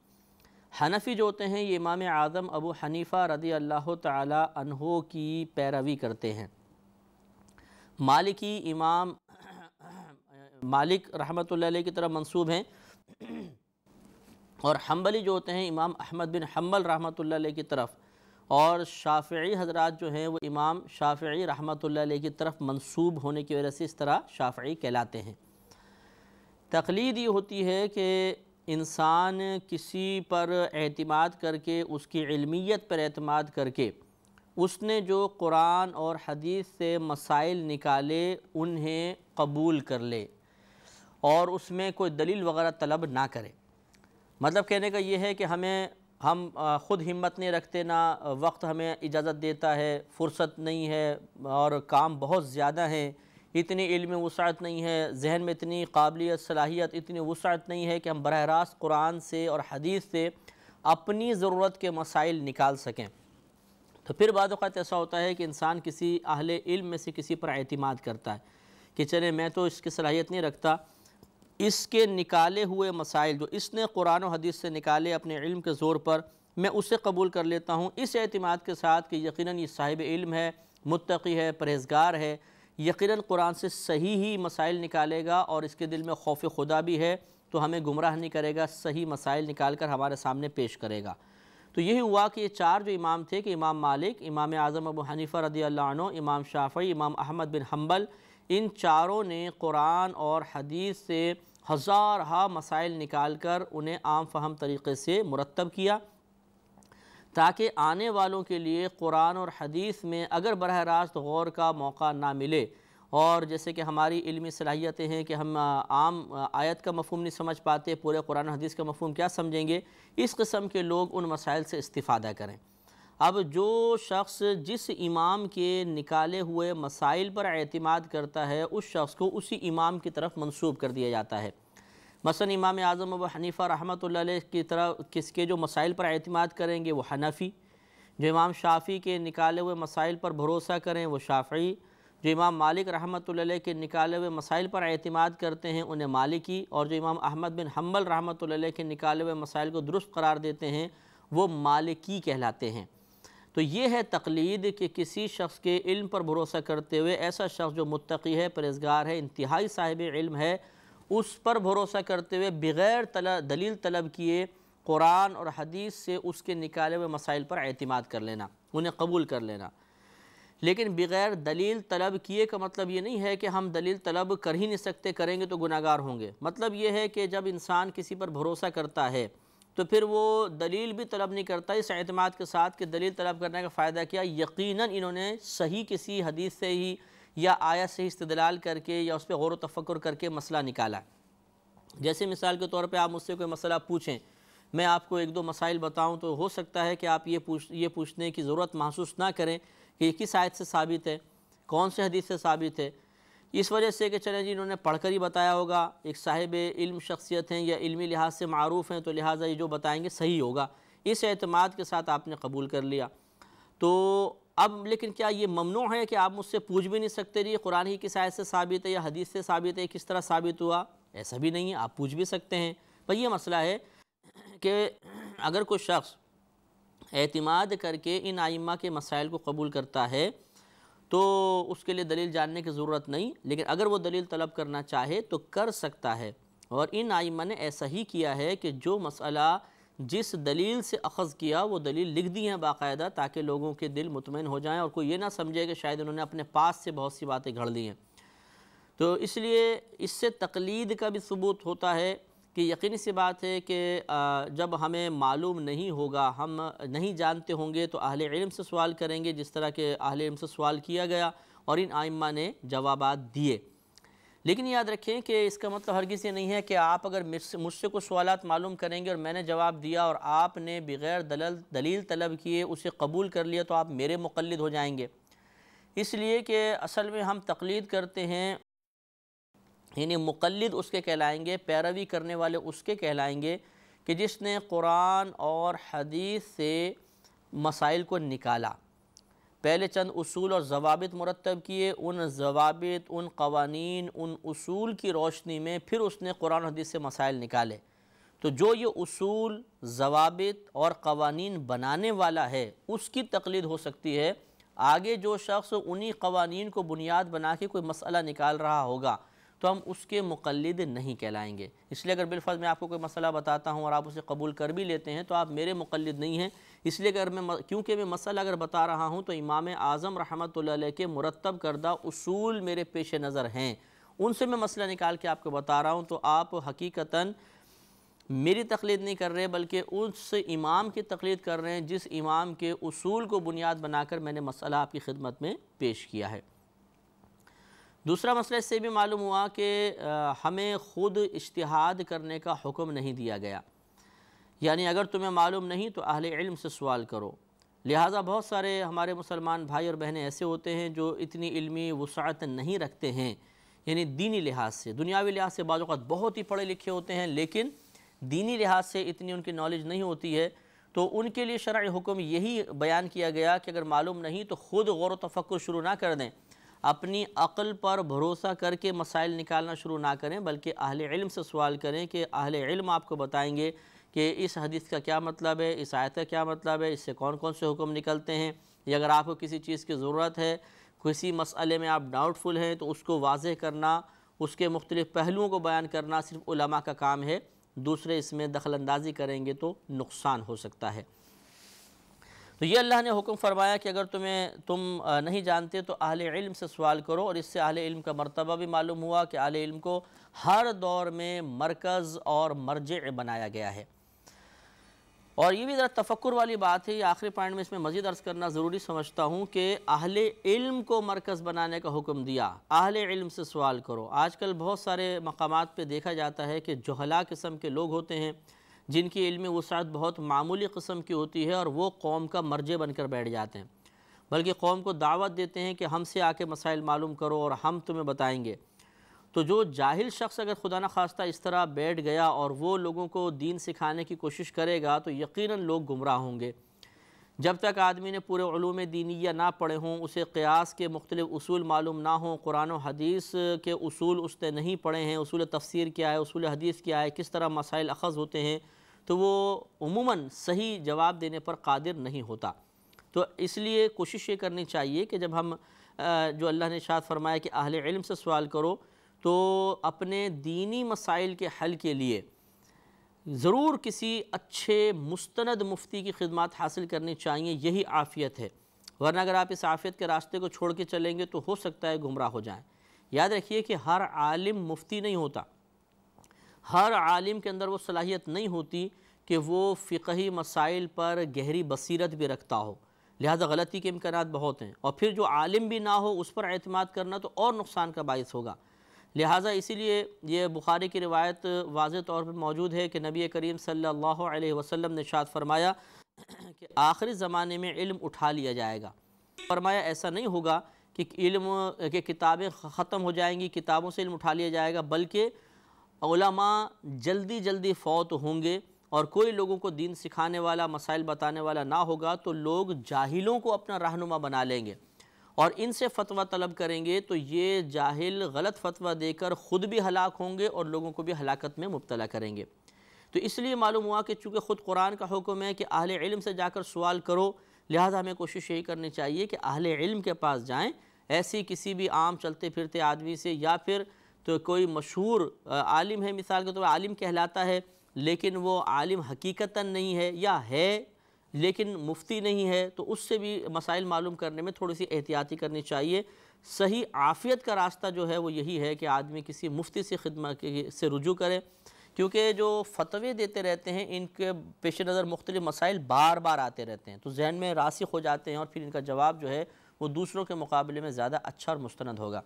A: حنفی جو ہوتے ہیں یہ امام اعظم ابو حنیفہ رضی اللہ تعالی عنہ کی پیروی کرتے ہیں۔ مالکی امام مالک رحمۃ اللہ علیہ کی طرف منسوب ہیں، اور حنبلی جو ہوتے ہیں امام احمد بن حنبل رحمۃ اللہ علیہ کی طرف، اور شافعی حضرات جو ہیں وہ امام شافعی رحمۃ اللہ علیہ کی طرف منسوب ہونے کی وجہ سے اس طرح شافعی کہلاتے ہیں۔ تقلید یہ ہوتی ہے کہ انسان کسی پر اعتماد کر کے، اس کی علمیت پر اعتماد کر کے، اس نے جو قرآن اور حدیث سے مسائل نکالے انہیں قبول کر لے اور اس میں کوئی دلیل وغیرہ طلب نہ کرے۔ مطلب کہنے کا یہ ہے کہ ہم خود ہمت نہیں رکھتے، نہ وقت ہمیں اجازت دیتا ہے، فرصت نہیں ہے اور کام بہت زیادہ ہیں، اتنی علم وسعت نہیں ہے، ذہن میں اتنی قابلیت صلاحیت اتنی وسعت نہیں ہے کہ ہم براہ راست قرآن سے اور حدیث سے اپنی ضرورت کے مسائل نکال سکیں۔ تو پھر بعض اوقات ایسا ہوتا ہے کہ انسان کسی اہل علم میں سے کسی پر اعتماد کرتا ہے کہ چلے میں تو اس کی صلاحیت نہیں رکھتا، اس کے نکالے ہوئے مسائل جو اس نے قرآن و حدیث سے نکالے اپنے علم کے زور پر، میں اسے قبول کر لیتا ہوں اس اعتماد کے ساتھ کہ یقیناً یہ صاحب علم ہے، متقی ہے، پرہیزگار ہے، یقیناً قرآن سے صحیح ہی مسائل نکالے گا اور اس کے دل میں خوف خدا بھی ہے تو ہمیں گمراہ نہیں کرے گا، صحیح مسائل نکال کر ہمارے سامنے پیش کرے گا۔ تو یہی ہوا کہ یہ چار جو امام تھے کہ امام مالک، امام اعظم ابو حنیفہ رضی اللہ عنہ، امام شافعی، امام احمد بن حنبل، ان چاروں نے قرآن اور حدیث سے ہزارہا مسائل نکال کر انہیں عام فہم طریقے سے مرتب کیا تاکہ آنے والوں کے لیے قرآن اور حدیث میں اگر براہ راست غور کا موقع نہ ملے، اور جیسے کہ ہماری علمی صلاحیتیں ہیں کہ ہم عام آیت کا مفہوم نہیں سمجھ پاتے، پورے قرآن و حدیث کا مفہوم کیا سمجھیں گے، اس قسم کے لوگ ان مسائل سے استفادہ کریں۔ اب جو شخص جس امام کے نکالے ہوئے مسائل پر اعتماد کرتا ہے اس شخص کو اسی امام کی طرف منسوب کر دیا جاتا ہے۔ مثلا امام اعظم ابو حنیفہ رحمۃ اللہ علیہ کی طرف کس کے جو مسائل پر اعتماد کریں گے وہ حنفی، جو امام شافعی کے نکالے ہوئے مسائل پر بھروسہ کریں وہ شافعی، جو امام مالک رحمۃ اللہ علیہ کے نکالے ہوئے مسائل پر اعتماد کرتے ہیں انہیں مالکی، اور جو امام احمد بن حنبل رحمۃ اللہ علیہ کے نکالے ہوئے مسائل کو درست قرار دیتے ہیں وہ مالکی کہلاتے ہیں۔ تو یہ ہے تقلید کہ کسی شخص کے علم پر بھروسہ کرتے ہوئے ایسا شخص جو متقی ہے، پرہیزگار ہے، انتہائی صاحب علم ہے، اس پر بھروسہ کرتے ہوئے بغیر دلیل طلب کیے قرآن اور حدیث سے اس کے نکالے ہوئے مسائل پر اعتماد کر لینا، انہیں قبول کر لینا۔ لیکن بغیر دلیل طلب کیے کا مطلب یہ نہیں ہے کہ ہم دلیل طلب کر ہی نہیں سکتے، کریں گے تو گناہگار ہوں گے۔ مطلب یہ ہے کہ جب انسان کسی پر بھروسہ کرتا ہے تو پھر وہ دلیل بھی طلب نہیں کرتا اس اعتماد کے ساتھ کہ دلیل طلب کرنے کا فائدہ کیا، یقیناً انہوں نے صحیح کسی حدیث سے ہی یا آیت سے استدلال کر کے یا اس پہ غور و تفکر کر کے مسئلہ نکالا۔ جیسے مثال کے طور پہ آپ مجھ سے کوئی مسئلہ پوچھیں، میں آپ کو ایک دو مسائل بتاؤں تو ہو سکتا ہے کہ آپ یہ پوچھنے کی ضرورت محسوس نہ کریں کہ یہ کس آیت سے ثابت ہے، کون سے حدیث سے ثابت ہے، اس وجہ سے کہ چلیں جی انہوں نے پڑھ کر ہی بتایا ہوگا، ایک صاحب علم شخصیت ہیں یا علمی لحاظ سے معروف ہیں تو لہٰذا یہ جو بتائیں گے صحیح ہوگا، اس اعتماد کے ساتھ آپ نے قبول کر لیا۔ تو اب لیکن کیا یہ ممنوع ہے کہ آپ مجھ سے پوچھ بھی نہیں سکتے جی قرآن ہی کس آیت سے ثابت ہے یا حدیث سے ثابت ہے، کس طرح ثابت ہوا؟ ایسا بھی نہیں ہے، آپ پوچھ بھی سکتے ہیں۔ پر یہ مسئلہ ہے کہ اگر کوئی شخص اعتماد کر کے ان ائمہ کے مسائل کو قبول کرتا ہے تو اس کے لیے دلیل جاننے کی ضرورت نہیں، لیکن اگر وہ دلیل طلب کرنا چاہے تو کر سکتا ہے۔ اور ان ائمہ نے ایسا ہی کیا ہے کہ جو مسئلہ جس دلیل سے اخذ کیا وہ دلیل لکھ دی ہیں باقاعدہ تاکہ لوگوں کے دل مطمئن ہو جائیں اور کوئی یہ نہ سمجھے کہ شاید انہوں نے اپنے پاس سے بہت سی باتیں گھڑ لی ہیں۔ تو اس لیے اس سے تقلید کا بھی ثبوت ہوتا ہے کہ یقینی سی بات ہے کہ جب ہمیں معلوم نہیں ہوگا، ہم نہیں جانتے ہوں گے تو اہل علم سے سوال کریں گے، جس طرح کہ اہل علم سے سوال کیا گیا اور ان ائمہ نے جوابات دیے۔ لیکن یاد رکھیں کہ اس کا مطلب ہرگز یہ نہیں ہے کہ آپ اگر مجھ سے کچھ سوالات معلوم کریں گے اور میں نے جواب دیا اور آپ نے بغیر دلیل طلب کیے اسے قبول کر لیا تو آپ میرے مقلد ہو جائیں گے۔ اس لیے کہ اصل میں ہم تقلید کرتے ہیں، یعنی مقلد اس کے کہلائیں گے، پیروی کرنے والے اس کے کہلائیں گے کہ جس نے قرآن اور حدیث سے مسائل کو نکالا، پہلے چند اصول اور ضوابط مرتب کیے، ان ضوابط، ان قوانین، ان اصول کی روشنی میں پھر اس نے قرآن و حدیث سے مسائل نکالے۔ تو جو یہ اصول، ضوابط اور قوانین بنانے والا ہے اس کی تقلید ہو سکتی ہے۔ آگے جو شخص انہی قوانین کو بنیاد بنا کے کوئی مسئلہ نکال رہا ہوگا تو ہم اس کے مقلد نہیں کہلائیں گے۔ اس لیے اگر بالفرض میں آپ کو کوئی مسئلہ بتاتا ہوں اور آپ اسے قبول کر بھی لیتے ہیں تو آپ میرے مقلد نہیں ہیں۔ اس لیے کیونکہ میں مسئلہ اگر بتا رہا ہوں تو امام اعظم رحمۃ اللہ علیہ کے مرتب کردہ اصول میرے پیش نظر ہیں، ان سے میں مسئلہ نکال کے آپ کو بتا رہا ہوں، تو آپ حقیقتاً میری تقلید نہیں کر رہے بلکہ اس امام کی تقلید کر رہے ہیں جس امام کے اصول کو بنیاد بنا کر میں نے مسئلہ آپ کی خدمت میں پیش کیا ہے۔ دوسرا مسئلہ اس سے بھی معلوم ہوا کہ ہمیں خود اجتہاد کرنے کا حکم نہیں دیا گیا، یعنی اگر تمہیں معلوم نہیں تو اہل علم سے سوال کرو۔ لہٰذا بہت سارے ہمارے مسلمان بھائی اور بہنیں ایسے ہوتے ہیں جو اتنی علمی وسعت نہیں رکھتے ہیں، یعنی دینی لحاظ سے، دنیاوی لحاظ سے بعض اوقات بہت ہی پڑھے لکھے ہوتے ہیں لیکن دینی لحاظ سے اتنی ان کی نالج نہیں ہوتی ہے، تو ان کے لیے شرعی حکم یہی بیان کیا گیا کہ اگر معلوم نہیں تو خود غور و تفکر شروع نہ کر دیں، اپنی عقل پر بھروسہ کر کے مسائل نکالنا شروع نہ کریں بلکہ اہل علم سے سوال کریں کہ اہل علم آپ کو بتائیں گے کہ اس حدیث کا کیا مطلب ہے، اس آیت کا کیا مطلب ہے، اس سے کون کون سے حکم نکلتے ہیں، یا اگر آپ کو کسی چیز کی ضرورت ہے، کسی مسئلے میں آپ ڈاؤٹ فل ہیں تو اس کو واضح کرنا، اس کے مختلف پہلوؤں کو بیان کرنا صرف علماء کا کام ہے، دوسرے اس میں دخل اندازی کریں گے تو نقصان ہو سکتا ہے۔ تو یہ اللہ نے حکم فرمایا کہ اگر تم نہیں جانتے تو اہل علم سے سوال کرو، اور اس سے اہل علم کا مرتبہ بھی معلوم ہوا کہ اہل علم کو ہر دور میں مرکز اور مرجع بنایا گیا ہے۔ اور یہ بھی ذرا تفکر والی بات ہے، یہ آخری پوائنٹ میں اس میں مزید عرض کرنا ضروری سمجھتا ہوں کہ اہل علم کو مرکز بنانے کا حکم دیا، اہل علم سے سوال کرو۔ آج کل بہت سارے مقامات پہ دیکھا جاتا ہے کہ جہلا قسم کے لوگ ہوتے ہیں جن کی علمی وسعت بہت معمولی قسم کی ہوتی ہے اور وہ قوم کا مرجع بن کر بیٹھ جاتے ہیں، بلکہ قوم کو دعوت دیتے ہیں کہ ہم سے آ کے مسائل معلوم کرو اور ہم تمہیں بتائیں گے۔ تو جو جاہل شخص اگر خدا نخواستہ اس طرح بیٹھ گیا اور وہ لوگوں کو دین سکھانے کی کوشش کرے گا تو یقیناً لوگ گمراہ ہوں گے۔ جب تک آدمی نے پورے علوم دینیہ نہ پڑھے ہوں، اسے قیاس کے مختلف اصول معلوم نہ ہوں، قرآن و حدیث کے اصول اس نے نہیں پڑھے ہیں، اصول تفسیر کیا ہے، اصول حدیث کیا ہے، کس طرح مسائل اخذ ہوتے ہیں، تو وہ عموماً صحیح جواب دینے پر قادر نہیں ہوتا۔ تو اس لیے کوشش یہ کرنی چاہیے کہ جب ہم جو اللہ نے ارشاد فرمایا کہ اہل علم سے سوال کرو، تو اپنے دینی مسائل کے حل کے لیے ضرور کسی اچھے مستند مفتی کی خدمات حاصل کرنی چاہیے، یہی عافیت ہے، ورنہ اگر آپ اس عافیت کے راستے کو چھوڑ کے چلیں گے تو ہو سکتا ہے گمراہ ہو جائیں۔ یاد رکھیے کہ ہر عالم مفتی نہیں ہوتا، ہر عالم کے اندر وہ صلاحیت نہیں ہوتی کہ وہ فقہی مسائل پر گہری بصیرت بھی رکھتا ہو، لہذا غلطی کے امکانات بہت ہیں، اور پھر جو عالم بھی نہ ہو اس پر اعتماد کرنا تو اور نقصان کا باعث ہوگا۔ لہٰذا اسی لیے یہ بخاری کی روایت واضح طور پر موجود ہے کہ نبی کریم صلی اللہ علیہ وسلم نے ارشاد فرمایا کہ آخری زمانے میں علم اٹھا لیا جائے گا۔ فرمایا ایسا نہیں ہوگا کہ کتابیں ختم ہو جائیں گی، کتابوں سے علم اٹھا لیا جائے گا، بلکہ علماء جلدی جلدی فوت ہوں گے، اور کوئی لوگوں کو دین سکھانے والا، مسائل بتانے والا نہ ہوگا تو لوگ جاہلوں کو اپنا رہنما بنا لیں گے اور ان سے فتویٰ طلب کریں گے، تو یہ جاہل غلط فتویٰ دے کر خود بھی ہلاک ہوں گے اور لوگوں کو بھی ہلاکت میں مبتلا کریں گے۔ تو اس لیے معلوم ہوا کہ چونکہ خود قرآن کا حکم ہے کہ اہل علم سے جا کر سوال کرو، لہٰذا ہمیں کوشش یہی کرنی چاہیے کہ اہل علم کے پاس جائیں، ایسی کسی بھی عام چلتے پھرتے آدمی سے، یا پھر تو کوئی مشہور عالم ہے، مثال کے طور پر عالم کہلاتا ہے لیکن وہ عالم حقیقتاً نہیں ہے، یا ہے لیکن مفتی نہیں ہے، تو اس سے بھی مسائل معلوم کرنے میں تھوڑی سی احتیاطی کرنی چاہیے۔ صحیح عافیت کا راستہ جو ہے وہ یہی ہے کہ آدمی کسی مفتی سے خدمت سے رجوع کرے، کیونکہ جو فتوے دیتے رہتے ہیں ان کے پیش نظر مختلف مسائل بار بار آتے رہتے ہیں، تو ذہن میں راسخ ہو جاتے ہیں اور پھر ان کا جواب جو ہے وہ دوسروں کے مقابلے میں زیادہ اچھا اور مستند ہوگا۔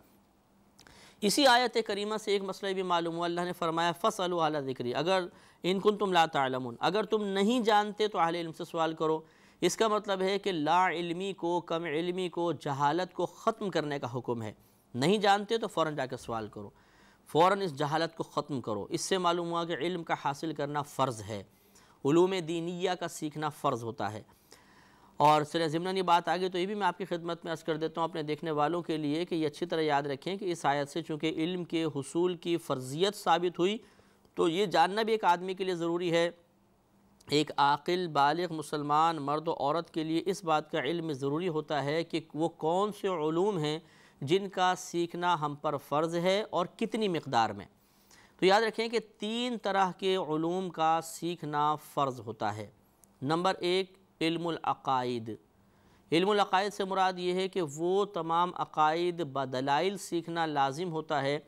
A: اسی آیت کریمہ سے ایک مسئلہ بھی معلوم ہوا، اللہ نے فرمایا فَاسْأَلُوا أَهْلَ الذِّكْرِ، اگر ان کنتم لا تعلمون، اگر تم نہیں جانتے تو اہل علم سے سوال کرو۔ اس کا مطلب ہے کہ لا علمی کو، کم علمی کو، جہالت کو ختم کرنے کا حکم ہے۔ نہیں جانتے تو فوراً جا کے سوال کرو، فوراً اس جہالت کو ختم کرو۔ اس سے معلوم ہوا کہ علم کا حاصل کرنا فرض ہے، علوم دینیہ کا سیکھنا فرض ہوتا ہے۔ اور ضمناً یہ بات آگے تو یہ بھی میں آپ کی خدمت میں عرض کر دیتا ہوں اپنے دیکھنے والوں کے لیے کہ یہ اچھی طرح یاد رکھیں کہ اس آیت سے چونکہ علم کے حصول کی فرضیت ثابت ہوئی، تو یہ جاننا بھی ایک آدمی کے لیے ضروری ہے، ایک عاقل بالغ مسلمان مرد و عورت کے لیے اس بات کا علم ضروری ہوتا ہے کہ وہ کون سے علوم ہیں جن کا سیکھنا ہم پر فرض ہے اور کتنی مقدار میں۔ تو یاد رکھیں کہ 3 طرح کے علوم کا سیکھنا فرض ہوتا ہے۔ نمبر 1، علم العقائد۔ علم العقائد سے مراد یہ ہے کہ وہ تمام عقائد بدلائل سیکھنا لازم ہوتا ہے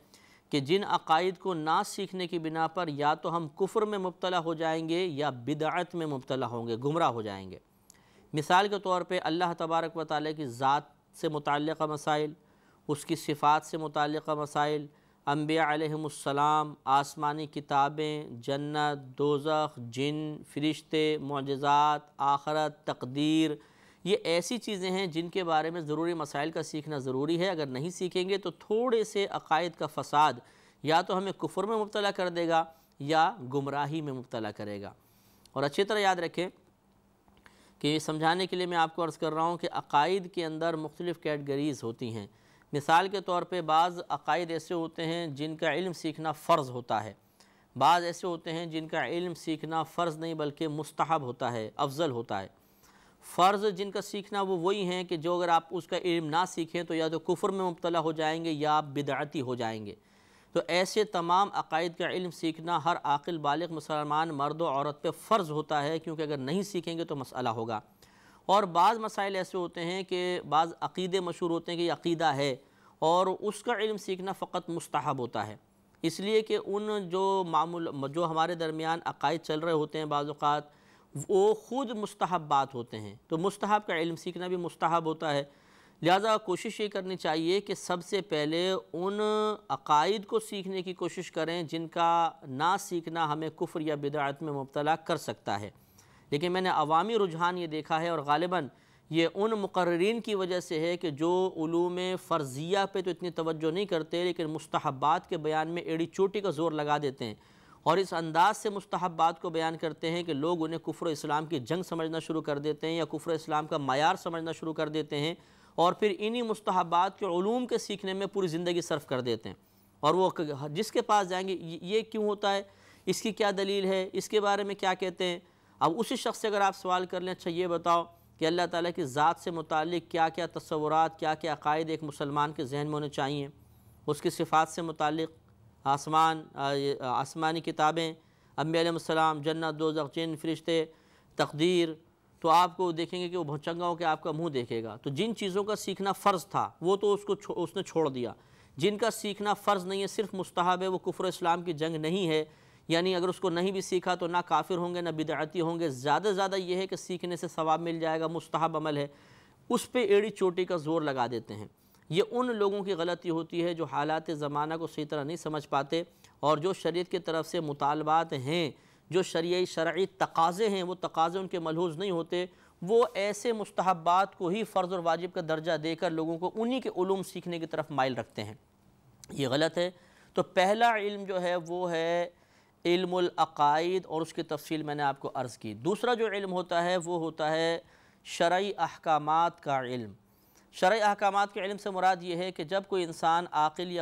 A: کہ جن عقائد کو نہ سیکھنے کی بنا پر یا تو ہم کفر میں مبتلا ہو جائیں گے یا بدعت میں مبتلا ہوں گے، گمراہ ہو جائیں گے۔ مثال کے طور پہ اللہ تبارک و تعالیٰ کی ذات سے متعلقہ مسائل، اس کی صفات سے متعلقہ مسائل، انبیاء علیہم السلام، آسمانی کتابیں، جنت، دوزخ، جن، فرشتے، معجزات، آخرت، تقدیر، یہ ایسی چیزیں ہیں جن کے بارے میں ضروری مسائل کا سیکھنا ضروری ہے۔ اگر نہیں سیکھیں گے تو تھوڑے سے عقائد کا فساد یا تو ہمیں کفر میں مبتلا کر دے گا یا گمراہی میں مبتلا کرے گا۔ اور اچھی طرح یاد رکھیں کہ سمجھانے کے لیے میں آپ کو عرض کر رہا ہوں کہ عقائد کے اندر مختلف کیٹگریز ہوتی ہیں۔ مثال کے طور پہ بعض عقائد ایسے ہوتے ہیں جن کا علم سیکھنا فرض ہوتا ہے، بعض ایسے ہوتے ہیں جن کا علم سیکھنا فرض نہیں بلکہ مستحب ہوتا ہے، افضل ہوتا ہے۔ فرض جن کا سیکھنا وہ وہی ہیں کہ جو اگر آپ اس کا علم نہ سیکھیں تو یا تو کفر میں مبتلا ہو جائیں گے یا آپ بدعتی ہو جائیں گے۔ تو ایسے تمام عقائد کا علم سیکھنا ہر عاقل بالغ مسلمان مرد و عورت پہ فرض ہوتا ہے، کیونکہ اگر نہیں سیکھیں گے تو مسئلہ ہوگا۔ اور بعض مسائل ایسے ہوتے ہیں کہ بعض عقیدے مشہور ہوتے ہیں کہ یہ عقیدہ ہے اور اس کا علم سیکھنا فقط مستحب ہوتا ہے، اس لیے کہ ان جو ہمارے درمیان عقائد چل رہے ہوتے ہیں بعض اوقات وہ خود مستحب بات ہوتے ہیں، تو مستحب کا علم سیکھنا بھی مستحب ہوتا ہے۔ لہٰذا کوشش یہ کرنی چاہیے کہ سب سے پہلے ان عقائد کو سیکھنے کی کوشش کریں جن کا نہ سیکھنا ہمیں کفر یا بدعت میں مبتلا کر سکتا ہے۔ لیکن میں نے عوامی رجحان یہ دیکھا ہے اور غالباً یہ ان مقررین کی وجہ سے ہے کہ جو علوم فرضیہ پہ تو اتنی توجہ نہیں کرتے لیکن مستحبات کے بیان میں ایڑی چوٹی کا زور لگا دیتے ہیں اور اس انداز سے مستحبات کو بیان کرتے ہیں کہ لوگ انہیں کفر و اسلام کی جنگ سمجھنا شروع کر دیتے ہیں یا کفر و اسلام کا معیار سمجھنا شروع کر دیتے ہیں اور پھر انہی مستحبات کے علوم کے سیکھنے میں پوری زندگی صرف کر دیتے ہیں۔ اور وہ جس کے پاس جائیں گے یہ کیوں ہوتا ہے، اس کی کیا دلیل ہے، اس کے بارے میں کیا کہتے ہیں۔ اب اسی شخص سے اگر آپ سوال کر لیں اچھا یہ بتاؤ کہ اللہ تعالیٰ کی ذات سے متعلق کیا کیا تصورات، کیا کیا عقائد ایک مسلمان کے ذہن میں ہونے چاہیے، اس کی صفات سے متعلق آسمانی کتابیں، انبیاء علیہ السلام، جنت، دوزخ، جن، فرشتے، تقدیر، تو آپ کو دیکھیں گے کہ وہ بھونچنگا ہو کے آپ کا منہ دیکھے گا۔ تو جن چیزوں کا سیکھنا فرض تھا وہ تو اس نے چھوڑ دیا، جن کا سیکھنا فرض نہیں ہے صرف مستحب ہے، وہ کفر اسلام کی جنگ نہیں ہے، یعنی اگر اس کو نہیں بھی سیکھا تو نہ کافر ہوں گے نہ بدعتی ہوں گے، زیادہ زیادہ یہ ہے کہ سیکھنے سے ثواب مل جائے گا، مستحب عمل ہے، اس پہ ایڑی چوٹی کا زور لگا دیتے ہیں۔ یہ ان لوگوں کی غلطی ہوتی ہے جو حالات زمانہ کو صحیح طرح نہیں سمجھ پاتے اور جو شریعت کی طرف سے مطالبات ہیں، جو شرعی تقاضے ہیں، وہ تقاضے ان کے ملحوظ نہیں ہوتے، وہ ایسے مستحبات کو ہی فرض اور واجب کا درجہ دے کر لوگوں کو انہی کے علوم سیکھنے کی طرف مائل رکھتے ہیں، یہ غلط ہے۔ تو پہلا علم جو ہے وہ ہے علم العقائد اور اس کی تفصیل میں نے آپ کو عرض کی۔ دوسرا جو علم ہوتا ہے وہ ہوتا ہے شرعی احکامات کا علم۔ شرعی احکامات کے علم سے مراد یہ ہے کہ جب کوئی انسان عاقل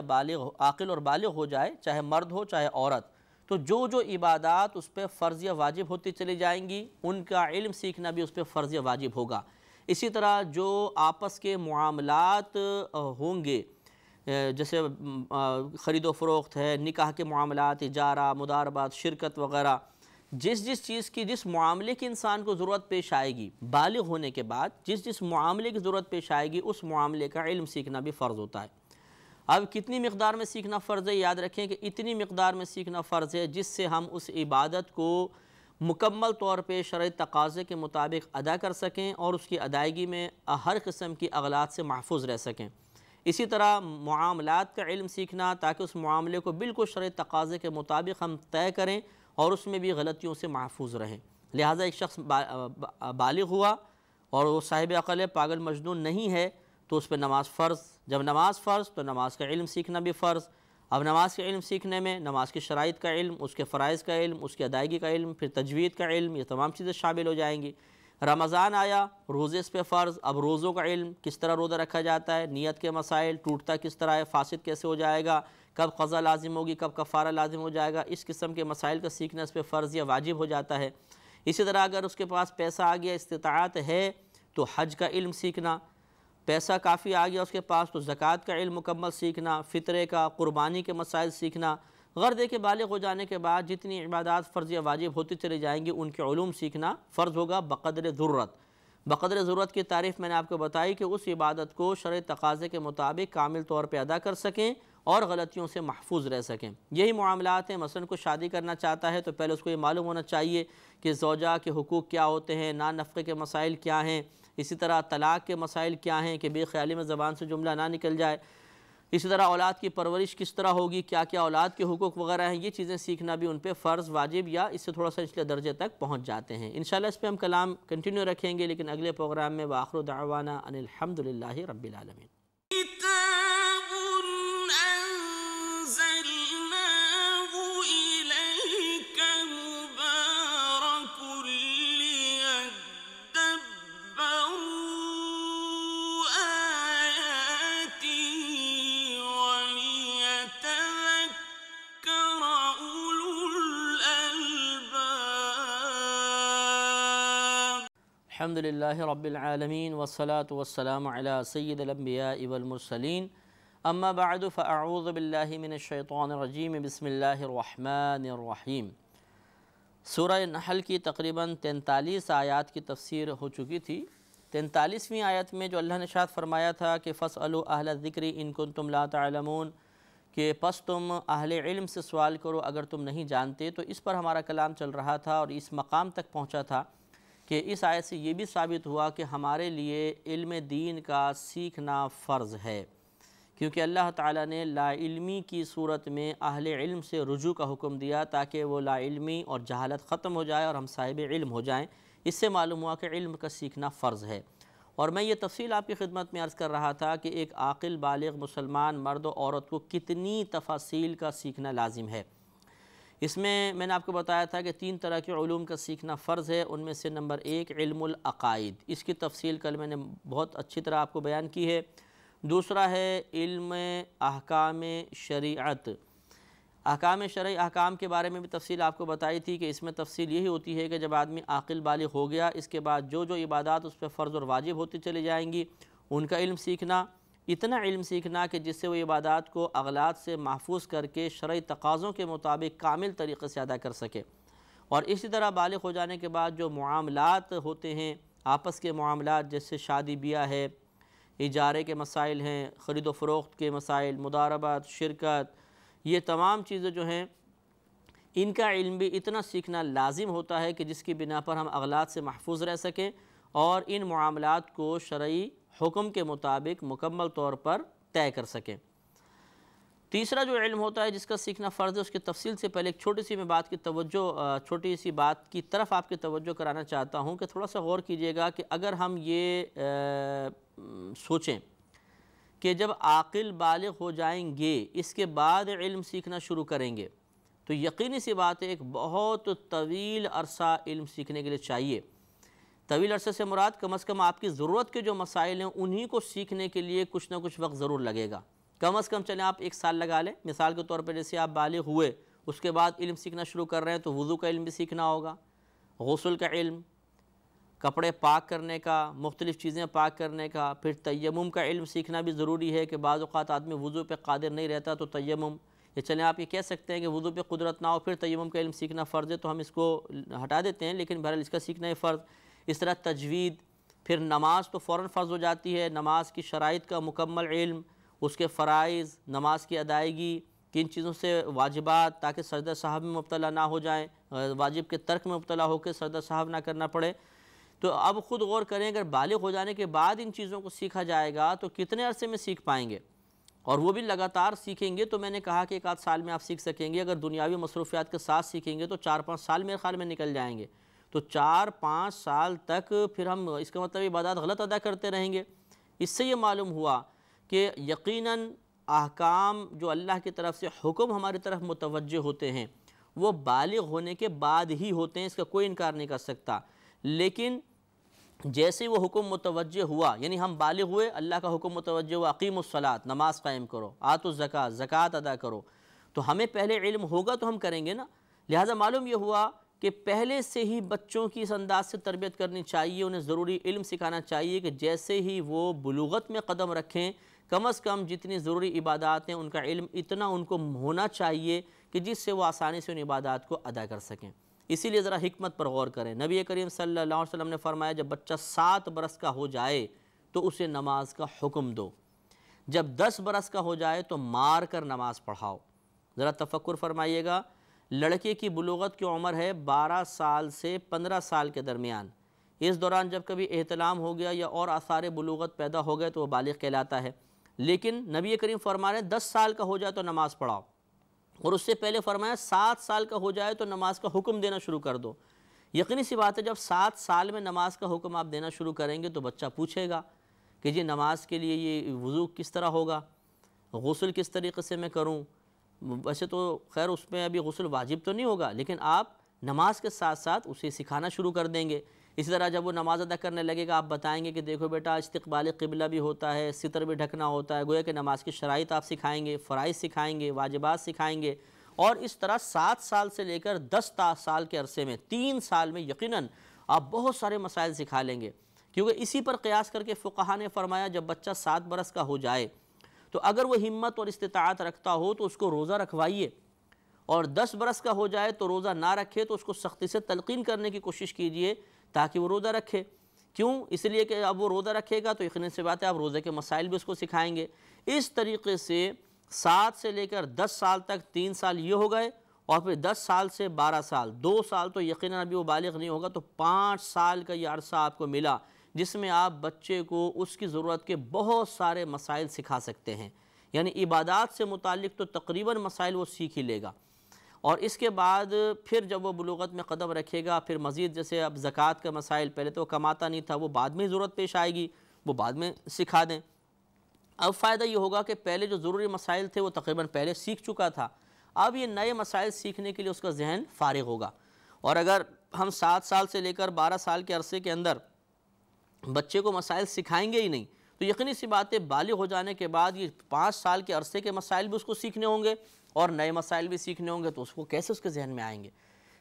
A: اور بالغ ہو جائے، چاہے مرد ہو چاہے عورت، تو جو عبادات اس پہ فرض یا واجب ہوتی چلی جائیں گی ان کا علم سیکھنا بھی اس پہ فرض یا واجب ہوگا۔ اسی طرح جو آپس کے معاملات ہوں گے جیسے خرید و فروخت ہے، نکاح کے معاملات، اجارہ، مضاربات، شرکت وغیرہ، جس چیز کی جس معاملے کی انسان کو ضرورت پیش آئے گی بالغ ہونے کے بعد، جس معاملے کی ضرورت پیش آئے گی اس معاملے کا علم سیکھنا بھی فرض ہوتا ہے۔ اب کتنی مقدار میں سیکھنا فرض ہے؟ یاد رکھیں کہ اتنی مقدار میں سیکھنا فرض ہے جس سے ہم اس عبادت کو مکمل طور پہ شرعی تقاضے کے مطابق ادا کر سکیں اور اس کی ادائیگی میں ہر قسم کی اغلاط سے محفوظ رہ سکیں۔ اسی طرح معاملات کا علم سیکھنا تاکہ اس معاملے کو بالکل شرعی تقاضے کے مطابق ہم طے کریں اور اس میں بھی غلطیوں سے محفوظ رہیں۔ لہٰذا ایک شخص بالغ ہوا اور وہ صاحب عقل ہے، پاگل مجنون نہیں ہے، تو اس پہ نماز فرض۔ جب نماز فرض تو نماز کا علم سیکھنا بھی فرض۔ اب نماز کے علم سیکھنے میں نماز کی شرائط کا علم، اس کے فرائض کا علم، اس کی ادائیگی کا علم، پھر تجوید کا علم، یہ تمام چیزیں شامل ہو جائیں گی۔ رمضان آیا، روزے اس پہ فرض، اب روزوں کا علم، کس طرح روزہ رکھا جاتا ہے، نیت کے مسائل، ٹوٹتا کس طرح ہے، فاسد کیسے ہو جائے گا، کب قضا لازم ہوگی، کب کفارہ لازم ہو جائے گا، اس قسم کے مسائل کا سیکھنا اس پہ فرض یا واجب ہو جاتا ہے۔ اسی طرح اگر اس کے پاس پیسہ آ گیا، استطاعت ہے، تو حج کا علم سیکھنا، پیسہ کافی آ گیا اس کے پاس تو زکوٰۃ کا علم مکمل سیکھنا، فطرے کا، قربانی کے مسائل سیکھنا۔ غرض ہے کہ بالغ ہو جانے کے بعد جتنی عبادات فرض یا واجب ہوتی چلی جائیں گی ان کے علوم سیکھنا فرض ہوگا بقدر ضرورت۔ بقدر ضرورت کی تعریف میں نے آپ کو بتائی کہ اس عبادت کو شرعی تقاضے کے مطابق کامل طور پہ ادا کر سکیں اور غلطیوں سے محفوظ رہ سکیں۔ یہی معاملات ہیں، مثلا کوئی شادی کرنا چاہتا ہے تو پہلے اس کو یہ معلوم ہونا چاہیے کہ زوجہ کے حقوق کیا ہوتے ہیں، نان نفقے کے مسائل کیا ہیں، اسی طرح طلاق کے مسائل کیا ہیں کہ بے خیالی میں زبان سے جملہ نہ نکل جائے، اسی طرح اولاد کی پرورش کس طرح ہوگی، کیا کیا اولاد کے حقوق وغیرہ ہیں، یہ چیزیں سیکھنا بھی ان پہ فرض، واجب یا اس سے تھوڑا سا نچلے درجے تک پہنچ جاتے ہیں۔ انشاءاللہ اس پہ ہم کلام کنٹینیو رکھیں گے، لیکن اگلے پروگرام میں وآخر دعوانا ان الحمدللہ رب العالمین۔ الحمدللہ رب العالمین والصلاة والسلام علی سید الانبیاء والمرسلین، اما بعد فاعوذ باللہ من الشیطان الرجیم، بسم اللہ الرحمن الرحیم۔ سورہ نحل کی تقریباً 43 آیات کی تفسیر ہو چکی تھی۔ 43ویں آیت میں جو اللہ نے ارشاد فرمایا تھا کہ فَاسْأَلُوا أَهْلَ الذِّكْرِ إِن كُنتُمْ لَا تَعْلَمُونَ، کہ پس تم اہل علم سے سوال کرو اگر تم نہیں جانتے، تو اس پر ہمارا کلام چل رہا تھا اور اس مقام تک پہنچا تھا کہ اس آیت سے یہ بھی ثابت ہوا کہ ہمارے لیے علم دین کا سیکھنا فرض ہے، کیونکہ اللہ تعالیٰ نے لا علمی کی صورت میں اہل علم سے رجوع کا حکم دیا تاکہ وہ لا علمی اور جہالت ختم ہو جائے اور ہم صاحب علم ہو جائیں۔ اس سے معلوم ہوا کہ علم کا سیکھنا فرض ہے۔ اور میں یہ تفصیل آپ کی خدمت میں عرض کر رہا تھا کہ ایک عاقل بالغ مسلمان مرد و عورت کو کتنی تفاصیل کا سیکھنا لازم ہے۔ اس میں نے آپ کو بتایا تھا کہ 3 طرح کے علوم کا سیکھنا فرض ہے، ان میں سے نمبر 1 علم العقائد، اس کی تفصیل کل میں نے بہت اچھی طرح آپ کو بیان کی ہے۔ دوسرا ہے علم احکام شریعت، احکام شرعی احکام کے بارے میں بھی تفصیل آپ کو بتائی تھی کہ اس میں تفصیل یہی ہوتی ہے کہ جب آدمی عاقل بالغ ہو گیا، اس کے بعد جو عبادات اس پہ فرض اور واجب ہوتی چلی جائیں گی ان کا علم سیکھنا، اتنا علم سیکھنا کہ جس سے وہ عبادات کو اغلاط سے محفوظ کر کے شرعی تقاضوں کے مطابق کامل طریقے سے ادا کر سکے۔ اور اسی طرح بالغ ہو جانے کے بعد جو معاملات ہوتے ہیں، آپس کے معاملات جیسے شادی بیاہ ہے، اجارے کے مسائل ہیں، خرید و فروخت کے مسائل، مضاربات، شرکت، یہ تمام چیزیں جو ہیں ان کا علم بھی اتنا سیکھنا لازم ہوتا ہے کہ جس کی بنا پر ہم اغلاط سے محفوظ رہ سکیں اور ان معاملات کو شرعی حکم کے مطابق مکمل طور پر طے کر سکیں۔ تیسرا جو علم ہوتا ہے جس کا سیکھنا فرض ہے، اس کی تفصیل سے پہلے ایک چھوٹی سی بات کی طرف آپ کی توجہ کرانا چاہتا ہوں کہ تھوڑا سا غور کیجئے گا کہ اگر ہم یہ سوچیں کہ جب عاقل بالغ ہو جائیں گے اس کے بعد علم سیکھنا شروع کریں گے تو یقینی سی بات ہے ایک بہت طویل عرصہ علم سیکھنے کے لیے چاہیے۔ طویل عرصے سے مراد کم از کم آپ کی ضرورت کے جو مسائل ہیں انہی کو سیکھنے کے لیے کچھ نہ کچھ وقت ضرور لگے گا۔ کم از کم چلیں آپ 1 سال لگا لیں، مثال کے طور پر جیسے آپ بالغ ہوئے اس کے بعد علم سیکھنا شروع کر رہے ہیں تو وضو کا علم بھی سیکھنا ہوگا، غسل کا علم، کپڑے پاک کرنے کا، مختلف چیزیں پاک کرنے کا، پھر تیمم کا علم سیکھنا بھی ضروری ہے کہ بعض اوقات آدمی وضو پہ قادر نہیں رہتا تو تیمم، یا چلیں آپ یہ کہہ سکتے ہیں کہ وضو پہ قدرت نہ ہو پھر تیمم کا علم سیکھنا فرض ہے تو ہم اس کو ہٹا دیتے ہیں، لیکن بہرحال اس کا سیکھنا ہے فرض۔ اس طرح تجوید، پھر نماز تو فوراً فرض ہو جاتی ہے، نماز کی شرائط کا مکمل علم، اس کے فرائض، نماز کی ادائیگی، کن چیزوں سے واجبات، تاکہ سجدہ سہو میں مبتلا نہ ہو جائیں، واجب کے ترک میں مبتلا ہو کے سجدہ سہو نہ کرنا پڑے۔ تو اب خود غور کریں، اگر بالغ ہو جانے کے بعد ان چیزوں کو سیکھا جائے گا تو کتنے عرصے میں سیکھ پائیں گے؟ اور وہ بھی لگاتار سیکھیں گے تو میں نے کہا کہ 1 آدھ سال میں آپ سیکھ سکیں گے۔ اگر دنیاوی مصروفیات کے ساتھ سیکھیں گے تو 4-5 سال میرے خیال میں نکل جائیں گے۔ تو 4-5 سال تک پھر ہم اس کا مطلب عبادات غلط ادا کرتے رہیں گے۔ اس سے یہ معلوم ہوا کہ یقیناً احکام جو اللہ کی طرف سے حکم ہماری طرف متوجہ ہوتے ہیں وہ بالغ ہونے کے بعد ہی ہوتے ہیں، اس کا کوئی انکار نہیں کر سکتا۔ لیکن جیسے وہ حکم متوجہ ہوا، یعنی ہم بالغ ہوئے، اللہ کا حکم متوجہ ہوا، اقیموا الصلاۃ، نماز قائم کرو، آتوا الزکوٰۃ، زکوٰۃ ادا کرو، تو ہمیں پہلے علم ہوگا تو ہم کریں گے نا۔ لہٰذا معلوم یہ ہوا کہ پہلے سے ہی بچوں کی اس انداز سے تربیت کرنی چاہیے، انہیں ضروری علم سکھانا چاہیے کہ جیسے ہی وہ بلوغت میں قدم رکھیں، کم از کم جتنی ضروری عبادات ہیں ان کا علم اتنا ان کو ہونا چاہیے کہ جس سے وہ آسانی سے ان عبادات کو ادا کر سکیں۔ اسی لیے ذرا حکمت پر غور کریں۔ نبی کریم صلی اللہ علیہ وسلم نے فرمایا جب بچہ 7 برس کا ہو جائے تو اسے نماز کا حکم دو، جب 10 برس کا ہو جائے تو مار کر نماز پڑھاؤ۔ ذرا تفکر فرمائیے گا، لڑکے کی بلوغت کی عمر ہے 12 سال سے 15 سال کے درمیان، اس دوران جب کبھی احتلام ہو گیا یا اور آثار بلوغت پیدا ہو گئے تو وہ بالغ کہلاتا ہے۔ لیکن نبی کریم فرما رہے ہیں 10 سال کا ہو جائے تو نماز پڑھاؤ، اور اس سے پہلے فرمایا 7 سال کا ہو جائے تو نماز کا حکم دینا شروع کر دو۔ یقینی سی بات ہے جب 7 سال میں نماز کا حکم آپ دینا شروع کریں گے تو بچہ پوچھے گا کہ جی نماز کے لیے یہ وضو کس طرح ہوگا، غسل کس طریقے سے میں کروں۔ ویسے تو خیر اس میں ابھی غسل واجب تو نہیں ہوگا، لیکن آپ نماز کے ساتھ ساتھ اسے سکھانا شروع کر دیں گے۔ اسی طرح جب وہ نماز ادا کرنے لگے گا آپ بتائیں گے کہ دیکھو بیٹا استقبال قبلہ بھی ہوتا ہے، ستر بھی ڈھکنا ہوتا ہے، گویا کہ نماز کی شرائط آپ سکھائیں گے، فرائض سکھائیں گے، واجبات سکھائیں گے۔ اور اس طرح 7 سال سے لے کر 10 سال کے عرصے میں 3 سال میں یقیناً آپ بہت سارے مسائل سکھا لیں گے، کیونکہ اسی پر قیاس کر کے فقہا نے فرمایا جب بچہ 7 برس کا ہو جائے تو اگر وہ ہمت اور استطاعت رکھتا ہو تو اس کو روزہ رکھوائیے، اور 10 برس کا ہو جائے تو روزہ نہ رکھے تو اس کو سختی سے تلقین کرنے کی کوشش کیجئے تاکہ وہ روزہ رکھے۔ کیوں؟ اس لیے کہ اب وہ روزہ رکھے گا تو یقیناً سی بات ہے آپ روزے کے مسائل بھی اس کو سکھائیں گے۔ اس طریقے سے 7 سے لے کر 10 سال تک 3 سال یہ ہو گئے، اور پھر 10 سال سے 12 سال 2 سال تو یقیناً ابھی وہ بالغ نہیں ہوگا، تو 5 سال کا یہ عرصہ آپ کو ملا جس میں آپ بچے کو اس کی ضرورت کے بہت سارے مسائل سکھا سکتے ہیں۔ یعنی عبادات سے متعلق تو تقریباً مسائل وہ سیکھ ہی لے گا، اور اس کے بعد پھر جب وہ بلوغت میں قدم رکھے گا پھر مزید جیسے اب زکوٰۃ کا مسائل پہلے تو وہ کماتا نہیں تھا، وہ بعد میں ضرورت پیش آئے گی، وہ بعد میں سکھا دیں۔ اب فائدہ یہ ہوگا کہ پہلے جو ضروری مسائل تھے وہ تقریباً پہلے سیکھ چکا تھا، اب یہ نئے مسائل سیکھنے کے لیے اس کا ذہن فارغ ہوگا۔ اور اگر ہم 7 سال سے لے کر 12 سال کے عرصے کے اندر بچے کو مسائل سکھائیں گے ہی نہیں تو یقینی سی بات ہے بالغ ہو جانے کے بعد یہ 5 سال کے عرصے کے مسائل بھی اس کو سیکھنے ہوں گے اور نئے مسائل بھی سیکھنے ہوں گے، تو اس کو کیسے اس کے ذہن میں آئیں گے؟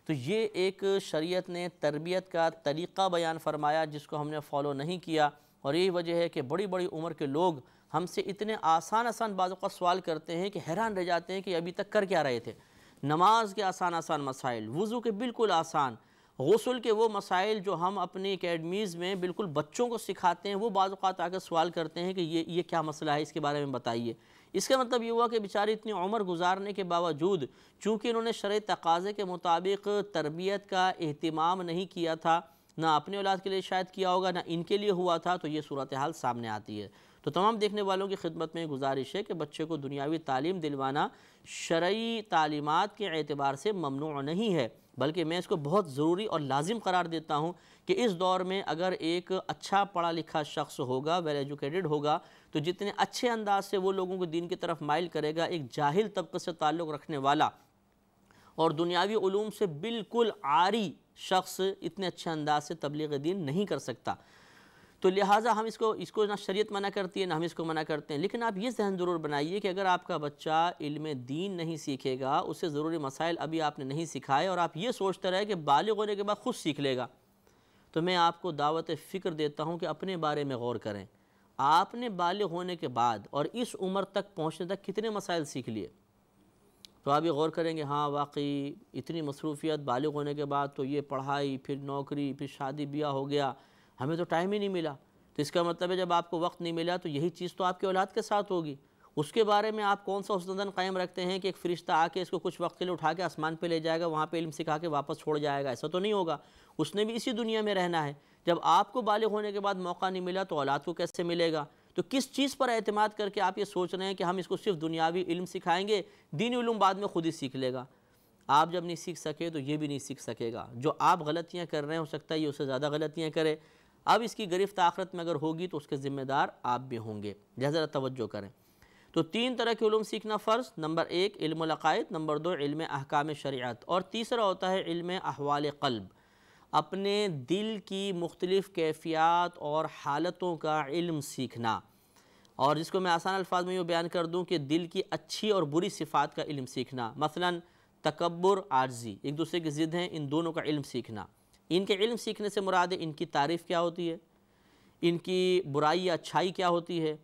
A: تو یہ ایک شریعت نے تربیت کا طریقہ بیان فرمایا جس کو ہم نے فالو نہیں کیا، اور یہی وجہ ہے کہ بڑی بڑی عمر کے لوگ ہم سے اتنے آسان بعض اوقات سوال کرتے ہیں کہ حیران رہ جاتے ہیں کہ ابھی تک کر کیا رہے تھے۔ نماز کے آسان مسائل، وضو کے بالکل آسان، غسل کے وہ مسائل جو ہم اپنی اکیڈمیز میں بالکل بچوں کو سکھاتے ہیں، وہ بعض اوقات آ کر سوال کرتے ہیں کہ یہ کیا مسئلہ ہے، اس کے بارے میں بتائیے۔ اس کا مطلب یہ ہوا کہ بیچارے اتنی عمر گزارنے کے باوجود چونکہ انہوں نے شرعی تقاضے کے مطابق تربیت کا اہتمام نہیں کیا تھا، نہ اپنے اولاد کے لیے شاید کیا ہوگا، نہ ان کے لیے ہوا تھا، تو یہ صورتحال سامنے آتی ہے۔ تو تمام دیکھنے والوں کی خدمت میں گزارش ہے کہ بچے کو دنیاوی تعلیم دلوانا شرعی تعلیمات کے اعتبار سے ممنوع نہیں ہے، بلکہ میں اس کو بہت ضروری اور لازم قرار دیتا ہوں کہ اس دور میں اگر ایک اچھا پڑھا لکھا شخص ہوگا، ویل ایجوکیٹڈ ہوگا، تو جتنے اچھے انداز سے وہ لوگوں کو دین کی طرف مائل کرے گا، ایک جاہل طبقے سے تعلق رکھنے والا اور دنیاوی علوم سے بالکل عاری شخص اتنے اچھے انداز سے تبلیغ دین نہیں کر سکتا۔ تو لہٰذا ہم اس کو نہ شریعت منع کرتی ہے نہ ہم اس کو منع کرتے ہیں، لیکن آپ یہ ذہن ضرور بنائیے کہ اگر آپ کا بچہ علم دین نہیں سیکھے گا، اسے ضروری مسائل ابھی آپ نے نہیں سکھائے، اور آپ یہ سوچتے رہے کہ بالغ ہونے کے بعد خود سیکھ لے گا، تو میں آپ کو دعوت فکر دیتا ہوں کہ اپنے بارے میں غور کریں۔ آپ نے بالغ ہونے کے بعد اور اس عمر تک پہنچنے تک کتنے مسائل سیکھ لیے؟ تو آپ یہ غور کریں گے ہاں واقعی اتنی مصروفیت، بالغ ہونے کے بعد تو یہ پڑھائی، پھر نوکری، پھر شادی بیاہ ہو گیا، ہمیں تو ٹائم ہی نہیں ملا۔ تو اس کا مطلب ہے جب آپ کو وقت نہیں ملا تو یہی چیز تو آپ کی اولاد کے ساتھ ہوگی، اس کے بارے میں آپ کون سا حسن ظن قائم رکھتے ہیں کہ ایک فرشتہ آ کے اس کو کچھ وقت کے لیے اٹھا کے آسمان پہ لے جائے گا، وہاں پہ علم سکھا کے واپس چھوڑ جائے گا؟ ایسا تو نہیں ہوگا، اس نے بھی اسی دنیا میں رہنا ہے۔ جب آپ کو بالغ ہونے کے بعد موقع نہیں ملا تو اولاد کو کیسے ملے گا؟ تو کس چیز پر اعتماد کر کے آپ یہ سوچ رہے ہیں کہ ہم اس کو صرف دنیاوی علم سکھائیں گے، دینی علوم بعد میں خود ہی سیکھ لے گا؟ آپ جب نہیں سیکھ سکے تو یہ بھی نہیں سیکھ سکے گا۔ جو آپ غلطیاں کر رہے ہیں ہو سکتا ہے یہ اس سے زیادہ غلطیاں کرے، اب اس کی گرفت آخرت میں اگر ہوگی تو اس کے ذمہ دار آپ بھی ہوں گے۔ لہذا توجہ کریں۔ تو 3 طرح کے علوم سیکھنا فرض، نمبر 1 علم العقائد، نمبر 2 علم احکام شریعت، اور تیسرا ہوتا ہے علم احوال قلب، اپنے دل کی مختلف کیفیات اور حالتوں کا علم سیکھنا، اور جس کو میں آسان الفاظ میں یہ بیان کر دوں کہ دل کی اچھی اور بری صفات کا علم سیکھنا، مثلا تکبر، عاجزی ایک دوسرے کی ضد ہیں، ان دونوں کا علم سیکھنا۔ ان کے علم سیکھنے سے مراد ہے ان کی تعریف کیا ہوتی ہے، ان کی برائی یا اچھائی کیا ہوتی ہے،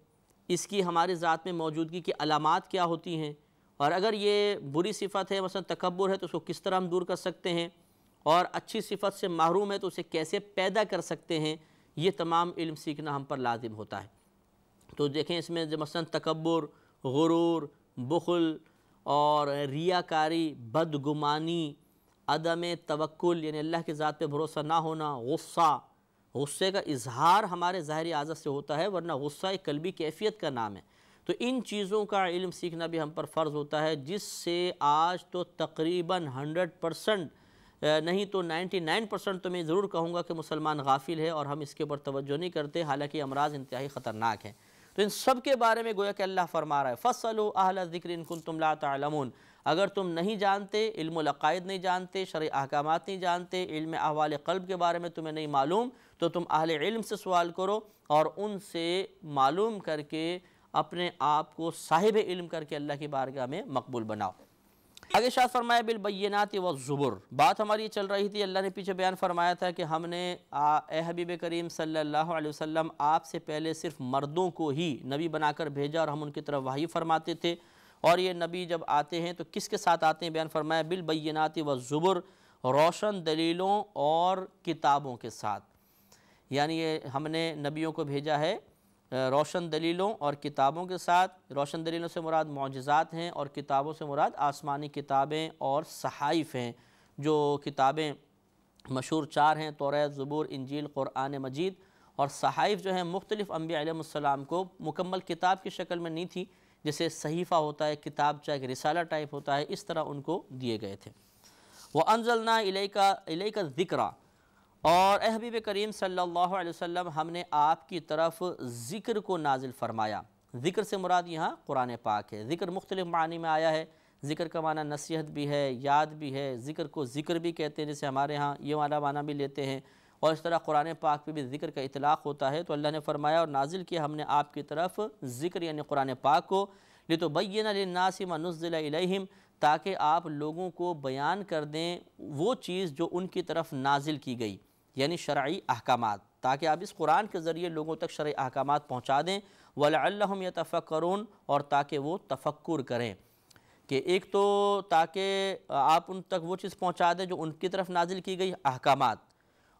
A: اس کی ہماری ذات میں موجودگی کی علامات کیا ہوتی ہیں، اور اگر یہ بری صفت ہے مثلا تکبر ہے تو اس کو کس طرح ہم دور کر سکتے ہیں، اور اچھی صفت سے محروم ہے تو اسے کیسے پیدا کر سکتے ہیں، یہ تمام علم سیکھنا ہم پر لازم ہوتا ہے۔ تو دیکھیں اس میں مثلا تکبر، غرور، بخل اور ریاکاری، بدگمانی، عدم توکل یعنی اللہ کی ذات پہ بھروسہ نہ ہونا، غصے کا اظہار ہمارے ظاہری عادت سے ہوتا ہے، ورنہ غصہ ایک قلبی کیفیت کا نام ہے۔ تو ان چیزوں کا علم سیکھنا بھی ہم پر فرض ہوتا ہے، جس سے آج تو تقریباً 100% نہیں تو 99% تو میں ضرور کہوں گا کہ مسلمان غافل ہے اور ہم اس کے اوپر توجہ نہیں کرتے، حالانکہ امراض انتہائی خطرناک ہیں۔ تو ان سب کے بارے میں گویا کہ اللہ فرما رہا ہے فَاسْأَلُوا أَهْلَ الذِّكْرِ إِن كُنتُمْ لَا تَعْلَمُونَ، اگر تم نہیں جانتے، علم العقائد نہیں جانتے، شرعی احکامات نہیں جانتے، علم احوال قلب کے بارے میں تمہیں نہیں معلوم، تو تم اہل علم سے سوال کرو اور ان سے معلوم کر کے اپنے آپ کو صاحب علم کر کے اللہ کی بارگاہ میں مقبول بناؤ۔ آگے شاہ فرمایا بالبینات والزبر، بات ہماری چل رہی تھی، اللہ نے پیچھے بیان فرمایا تھا کہ ہم نے اے حبیب کریم صلی اللہ علیہ وسلم آپ سے پہلے صرف مردوں کو ہی نبی بنا کر بھیجا اور ہم ان کی طرف وحی فرماتے تھے، اور یہ نبی جب آتے ہیں تو کس کے ساتھ آتے ہیں؟ بیان فرمایا بالبینات والزبر، روشن دلیلوں اور کتابوں کے ساتھ، یعنی یہ ہم نے نبیوں کو بھیجا ہے روشن دلیلوں اور کتابوں کے ساتھ۔ روشن دلیلوں سے مراد معجزات ہیں اور کتابوں سے مراد آسمانی کتابیں اور صحائف ہیں۔ جو کتابیں مشہور 4 ہیں، توریت، زبور، انجیل، قرآن مجید، اور صحائف جو ہیں مختلف انبیاء علیہ السلام کو مکمل کتاب کی شکل میں نہیں تھی، جیسے صحیفہ ہوتا ہے، کتاب چاہے رسالہ ٹائپ ہوتا ہے، اس طرح ان کو دیے گئے تھے۔ وَأَنزَلْنَا إِلَيْكَ الذِّكْرَ، اور اے حبیب کریم صلی اللہ علیہ وسلم ہم نے آپ کی طرف ذکر کو نازل فرمایا۔ ذکر سے مراد یہاں قرآن پاک ہے۔ ذکر مختلف معنی میں آیا ہے، ذکر کا معنی نصیحت بھی ہے، یاد بھی ہے، ذکر کو ذکر بھی کہتے ہیں، جیسے ہمارے ہاں یہ والا معنی بھی لیتے ہیں، اور اس طرح قرآن پاک پہ بھی ذکر کا اطلاق ہوتا ہے۔ تو اللہ نے فرمایا اور نازل کیا ہم نے آپ کی طرف ذکر یعنی قرآن پاک کو، لِتُبَيِّنَ لِلنَّاسِ مَا نُزِّلَ إِلَيْهِمْ، تاکہ آپ لوگوں کو بیان کر دیں وہ چیز جو ان کی طرف نازل کی گئی، یعنی شرعی احکامات، تاکہ آپ اس قرآن کے ذریعے لوگوں تک شرعی احکامات پہنچا دیں، وَلَعَلَّهُمْ يَتَفَكَّرُونَ، اور تاکہ وہ تفکر کریں، کہ ایک تو تاکہ آپ ان تک وہ چیز پہنچا دیں جو ان کی طرف نازل کی گئی احکامات،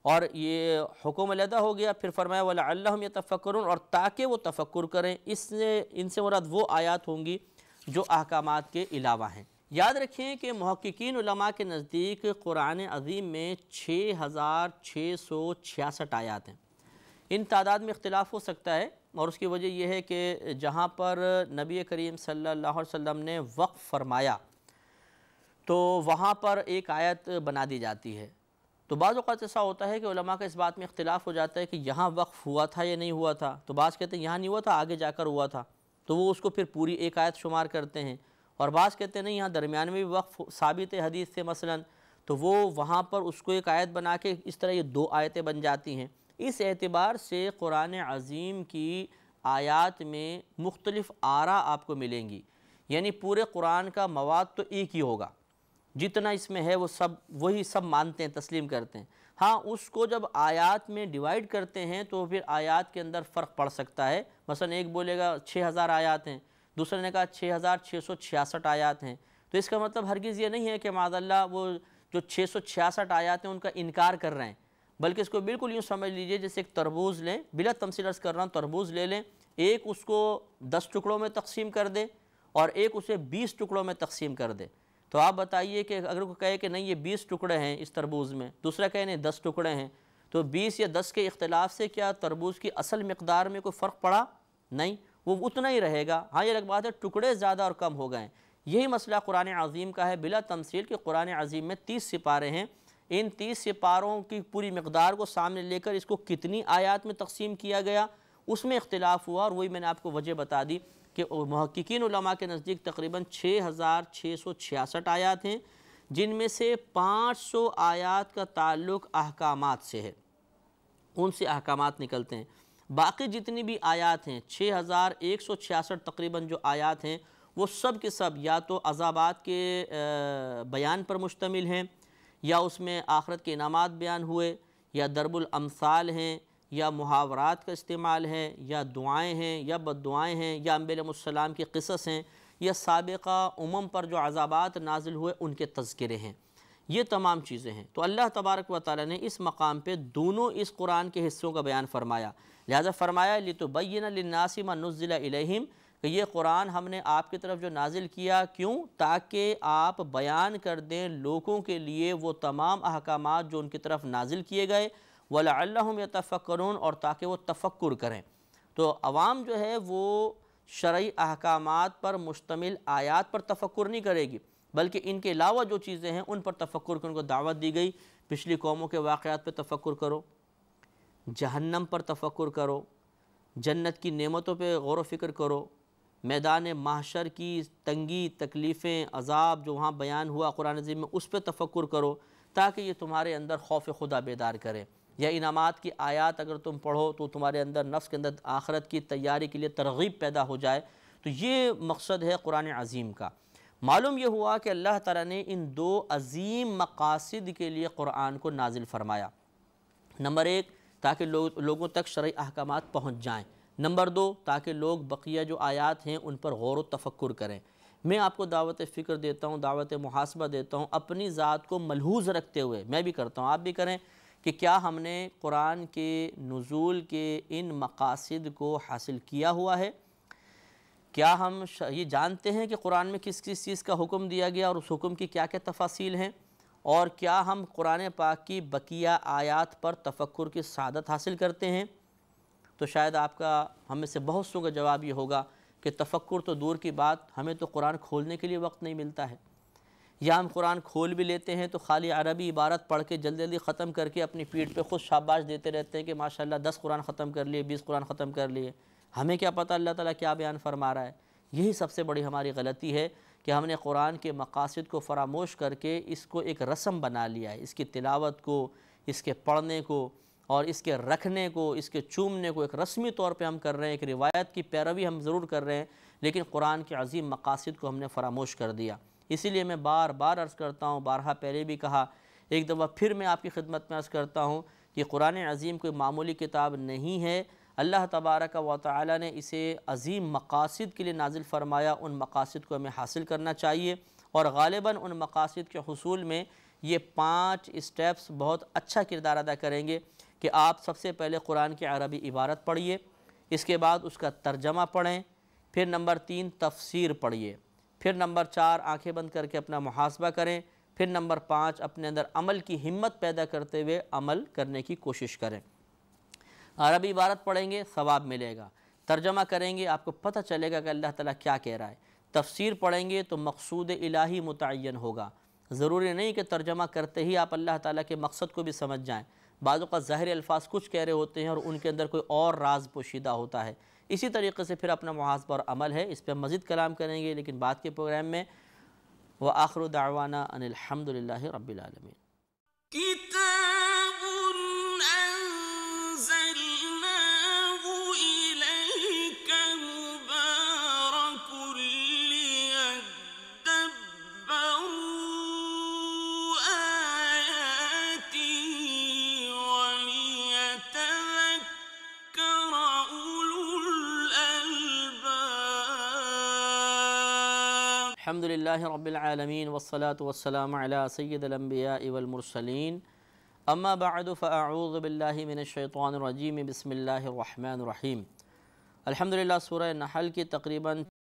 A: اور یہ حکم علیحدہ ہو گیا، پھر فرمایا وَلَعَلَّهُمْ يَتَفَكَّرُونَ، اور تاکہ وہ تفکر کریں۔ ان سے مراد وہ آیات ہوں گی جو احکامات کے علاوہ ہیں۔ یاد رکھیں کہ محققین علماء کے نزدیک قرآن عظیم میں 6666 آیات ہیں۔ ان تعداد میں اختلاف ہو سکتا ہے، اور اس کی وجہ یہ ہے کہ جہاں پر نبی کریم صلی اللہ علیہ وسلم نے وقف فرمایا تو وہاں پر ایک آیت بنا دی جاتی ہے۔ تو بعض اوقات ایسا ہوتا ہے کہ علماء کا اس بات میں اختلاف ہو جاتا ہے کہ یہاں وقف ہوا تھا یا نہیں ہوا تھا، تو بعض کہتے ہیں یہاں نہیں ہوا تھا، آگے جا کر ہوا تھا، تو وہ اس کو پھر پوری ایک آیت شمار کرتے ہیں، اور بعض کہتے ہیں نہیں یہاں درمیان میں بھی وقف ثابت ہے حدیث سے مثلا، تو وہ وہاں پر اس کو ایک آیت بنا کے اس طرح یہ 2 آیتیں بن جاتی ہیں۔ اس اعتبار سے قرآن عظیم کی آیات میں مختلف آراء آپ کو ملیں گی، یعنی پورے قرآن کا مواد تو ایک ہی ہوگا، جتنا اس میں ہے وہ سب وہی سب مانتے ہیں، تسلیم کرتے ہیں۔ ہاں اس کو جب آیات میں ڈیوائیڈ کرتے ہیں تو پھر آیات کے اندر فرق پڑ سکتا ہے، مثلا ایک بولے گا 6000 آیات ہیں، دوسرے نے کہا 6666 آیات ہیں، تو اس کا مطلب ہرگز یہ نہیں ہے کہ معاذ اللہ وہ جو 666 آیات ہیں ان کا انکار کر رہے ہیں، بلکہ اس کو بالکل یوں سمجھ لیجئے جیسے ایک تربوز لیں، بلا تمثیل عرض کر رہا ہوں، تربوز لے لیں، ایک اس کو 10 ٹکڑوں میں تقسیم کر دے اور ایک اسے 20 ٹکڑوں میں تقسیم کر دے، تو آپ بتائیے کہ اگر کوئی کہے کہ نہیں یہ 20 ٹکڑے ہیں اس تربوز میں، دوسرا کہے نہیں 10 ٹکڑے ہیں، تو 20 یا 10 کے اختلاف سے کیا تربوز کی اصل مقدار میں کوئی فرق پڑا؟ نہیں، وہ اتنا ہی رہے گا۔ ہاں یہ الگ بات ہے ٹکڑے زیادہ اور کم ہو گئے۔ یہی مسئلہ قرآن عظیم کا ہے بلا تمثیل کہ قرآن عظیم میں 30 سپارے ہیں، ان 30 سپاروں کی پوری مقدار کو سامنے لے کر اس کو کتنی آیات میں تقسیم کیا گیا اس میں اختلاف ہوا، اور وہی میں نے آپ کو وجہ بتا دی کہ محققین علماء کے نزدیک تقریباً 6666 آیات ہیں، جن میں سے 500 آیات کا تعلق احکامات سے ہے، ان سے احکامات نکلتے ہیں۔ باقی جتنی بھی آیات ہیں 6166 تقریباً جو آیات ہیں وہ سب کے سب یا تو عذابات کے بیان پر مشتمل ہیں، یا اس میں آخرت کے انعامات بیان ہوئے، یا ضرب الامثال ہیں، یا محاورات کا استعمال ہے، یا دعائیں ہیں، یا بد دعائیں ہیں، یا انبیاء علیہ السلام کے قصص ہیں، یا سابقہ امم پر جو عذابات نازل ہوئے ان کے تذکرے ہیں، یہ تمام چیزیں ہیں۔ تو اللہ تبارک و تعالی نے اس مقام پہ دونوں اس قرآن کے حصوں کا بیان فرمایا، لہذا فرمایا لِتُبَيِّنَ لِلنَّاسِ مَا نُزِّلَ إِلَيْهِمْ کہ یہ قرآن ہم نے آپ کی طرف جو نازل کیا، کیوں؟ تاکہ آپ بیان کر دیں لوگوں کے لیے وہ تمام احکامات جو ان کی طرف نازل کیے گئے، وَلَعَلَّهُمْ يَتَفَكَّرُونَ اور تاکہ وہ تفکر کریں۔ تو عوام جو ہے وہ شرعی احکامات پر مشتمل آیات پر تفکر نہیں کرے گی، بلکہ ان کے علاوہ جو چیزیں ہیں ان پر تفکر کی ان کو دعوت دی گئی۔ پچھلی قوموں کے واقعات پہ تفکر کرو، جہنم پر تفکر کرو، جنت کی نعمتوں پہ غور و فکر کرو، میدان محشر کی تنگی، تکلیفیں، عذاب جو وہاں بیان ہوا قرآن عظیم میں اس پہ تفکر کرو، تاکہ یہ تمہارے اندر خوف خدا بیدار کرے۔ یا انعامات کی آیات اگر تم پڑھو تو تمہارے اندر نفس کے اندر آخرت کی تیاری کے لیے ترغیب پیدا ہو جائے۔ تو یہ مقصد ہے قرآن عظیم کا۔ معلوم یہ ہوا کہ اللہ تعالیٰ نے ان دو عظیم مقاصد کے لیے قرآن کو نازل فرمایا۔ نمبر 1 تاکہ لوگوں تک شرعی احکامات پہنچ جائیں، نمبر 2 تاکہ لوگ بقیہ جو آیات ہیں ان پر غور و تفکر کریں۔ میں آپ کو دعوت فکر دیتا ہوں، دعوت محاسبہ دیتا ہوں، اپنی ذات کو ملحوظ رکھتے ہوئے میں بھی کرتا ہوں، آپ بھی کریں کہ کیا ہم نے قرآن کے نزول کے ان مقاصد کو حاصل کیا ہوا ہے؟ کیا ہم یہ جانتے ہیں کہ قرآن میں کس کس چیز کا حکم دیا گیا اور اس حکم کی کیا کیا تفاصیل ہیں؟ اور کیا ہم قرآن پاک کی بقیہ آیات پر تفکر کی سعادت حاصل کرتے ہیں؟ تو شاید آپ کا ہم میں سے بہت سو کا جواب یہ ہوگا کہ تفکر تو دور کی بات، ہمیں تو قرآن کھولنے کے لیے وقت نہیں ملتا ہے، یا ہم قرآن کھول بھی لیتے ہیں تو خالی عربی عبارت پڑھ کے جلدی جلدی ختم کر کے اپنی پیٹھ پہ خود شاباش دیتے رہتے ہیں کہ ماشاءاللہ 10 قرآن ختم کر لیے، 20 قرآن ختم کر لیے، ہمیں کیا پتہ اللہ تعالیٰ کیا بیان فرما رہا ہے۔ یہی سب سے بڑی ہماری غلطی ہے کہ ہم نے قرآن کے مقاصد کو فراموش کر کے اس کو ایک رسم بنا لیا ہے، اس کی تلاوت کو، اس کے پڑھنے کو اور اس کے رکھنے کو، اس کے چومنے کو ایک رسمی طور پہ ہم کر رہے ہیں، ایک روایت کی پیروی ہم ضرور کر رہے ہیں، لیکن قرآن کے عظیم مقاصد کو ہم نے فراموش کر دیا۔ اسی لیے میں بار بار عرض کرتا ہوں، بارہا پہلے بھی کہا، ایک دفعہ پھر میں آپ کی خدمت میں عرض کرتا ہوں کہ قرآن عظیم کوئی معمولی کتاب نہیں ہے۔ اللہ تبارک و تعالی نے اسے عظیم مقاصد کے لیے نازل فرمایا، ان مقاصد کو ہمیں حاصل کرنا چاہیے، اور غالباً ان مقاصد کے حصول میں یہ 5 اسٹیپس بہت اچھا کردار ادا کریں گے کہ آپ سب سے پہلے قرآن کی عربی عبارت پڑھیے، اس کے بعد اس کا ترجمہ پڑھیں، پھر نمبر 3 تفسیر پڑھیے، پھر نمبر 4 آنکھیں بند کر کے اپنا محاسبہ کریں، پھر نمبر 5 اپنے اندر عمل کی ہمت پیدا کرتے ہوئے عمل کرنے کی کوشش کریں۔ عربی عبارت پڑھیں گے ثواب ملے گا، ترجمہ کریں گے آپ کو پتہ چلے گا کہ اللہ تعالیٰ کیا کہہ رہا ہے، تفسیر پڑھیں گے تو مقصود الہی متعین ہوگا۔ ضروری نہیں کہ ترجمہ کرتے ہی آپ اللہ تعالیٰ کے مقصد کو بھی سمجھ جائیں، بعض اوقات ظاہری الفاظ کچھ کہہ رہے ہوتے ہیں اور ان کے اندر کوئی اور راز پوشیدہ ہوتا ہے۔ اسی طریقے سے پھر اپنا محاسبہ اور عمل ہے، اس پہ مزید کلام کریں گے لیکن بعد کے پروگرام میں۔ وآخر دعوانا ان الحمد للہ رب العالمین۔
B: کتاب انزلناه الیک مبارک لیدبروا آیاته ولیتذکر اولو الالباب۔
A: الحمد للہ رب العالمین والصلاة والسلام علی سید الانبیاء والمرسلین، اما بعد فاعوذ باللہ من الشیطان الرجیم، بسم اللہ الرحمن الرحیم۔ الحمدللہ سورہ نحل کی تقریباً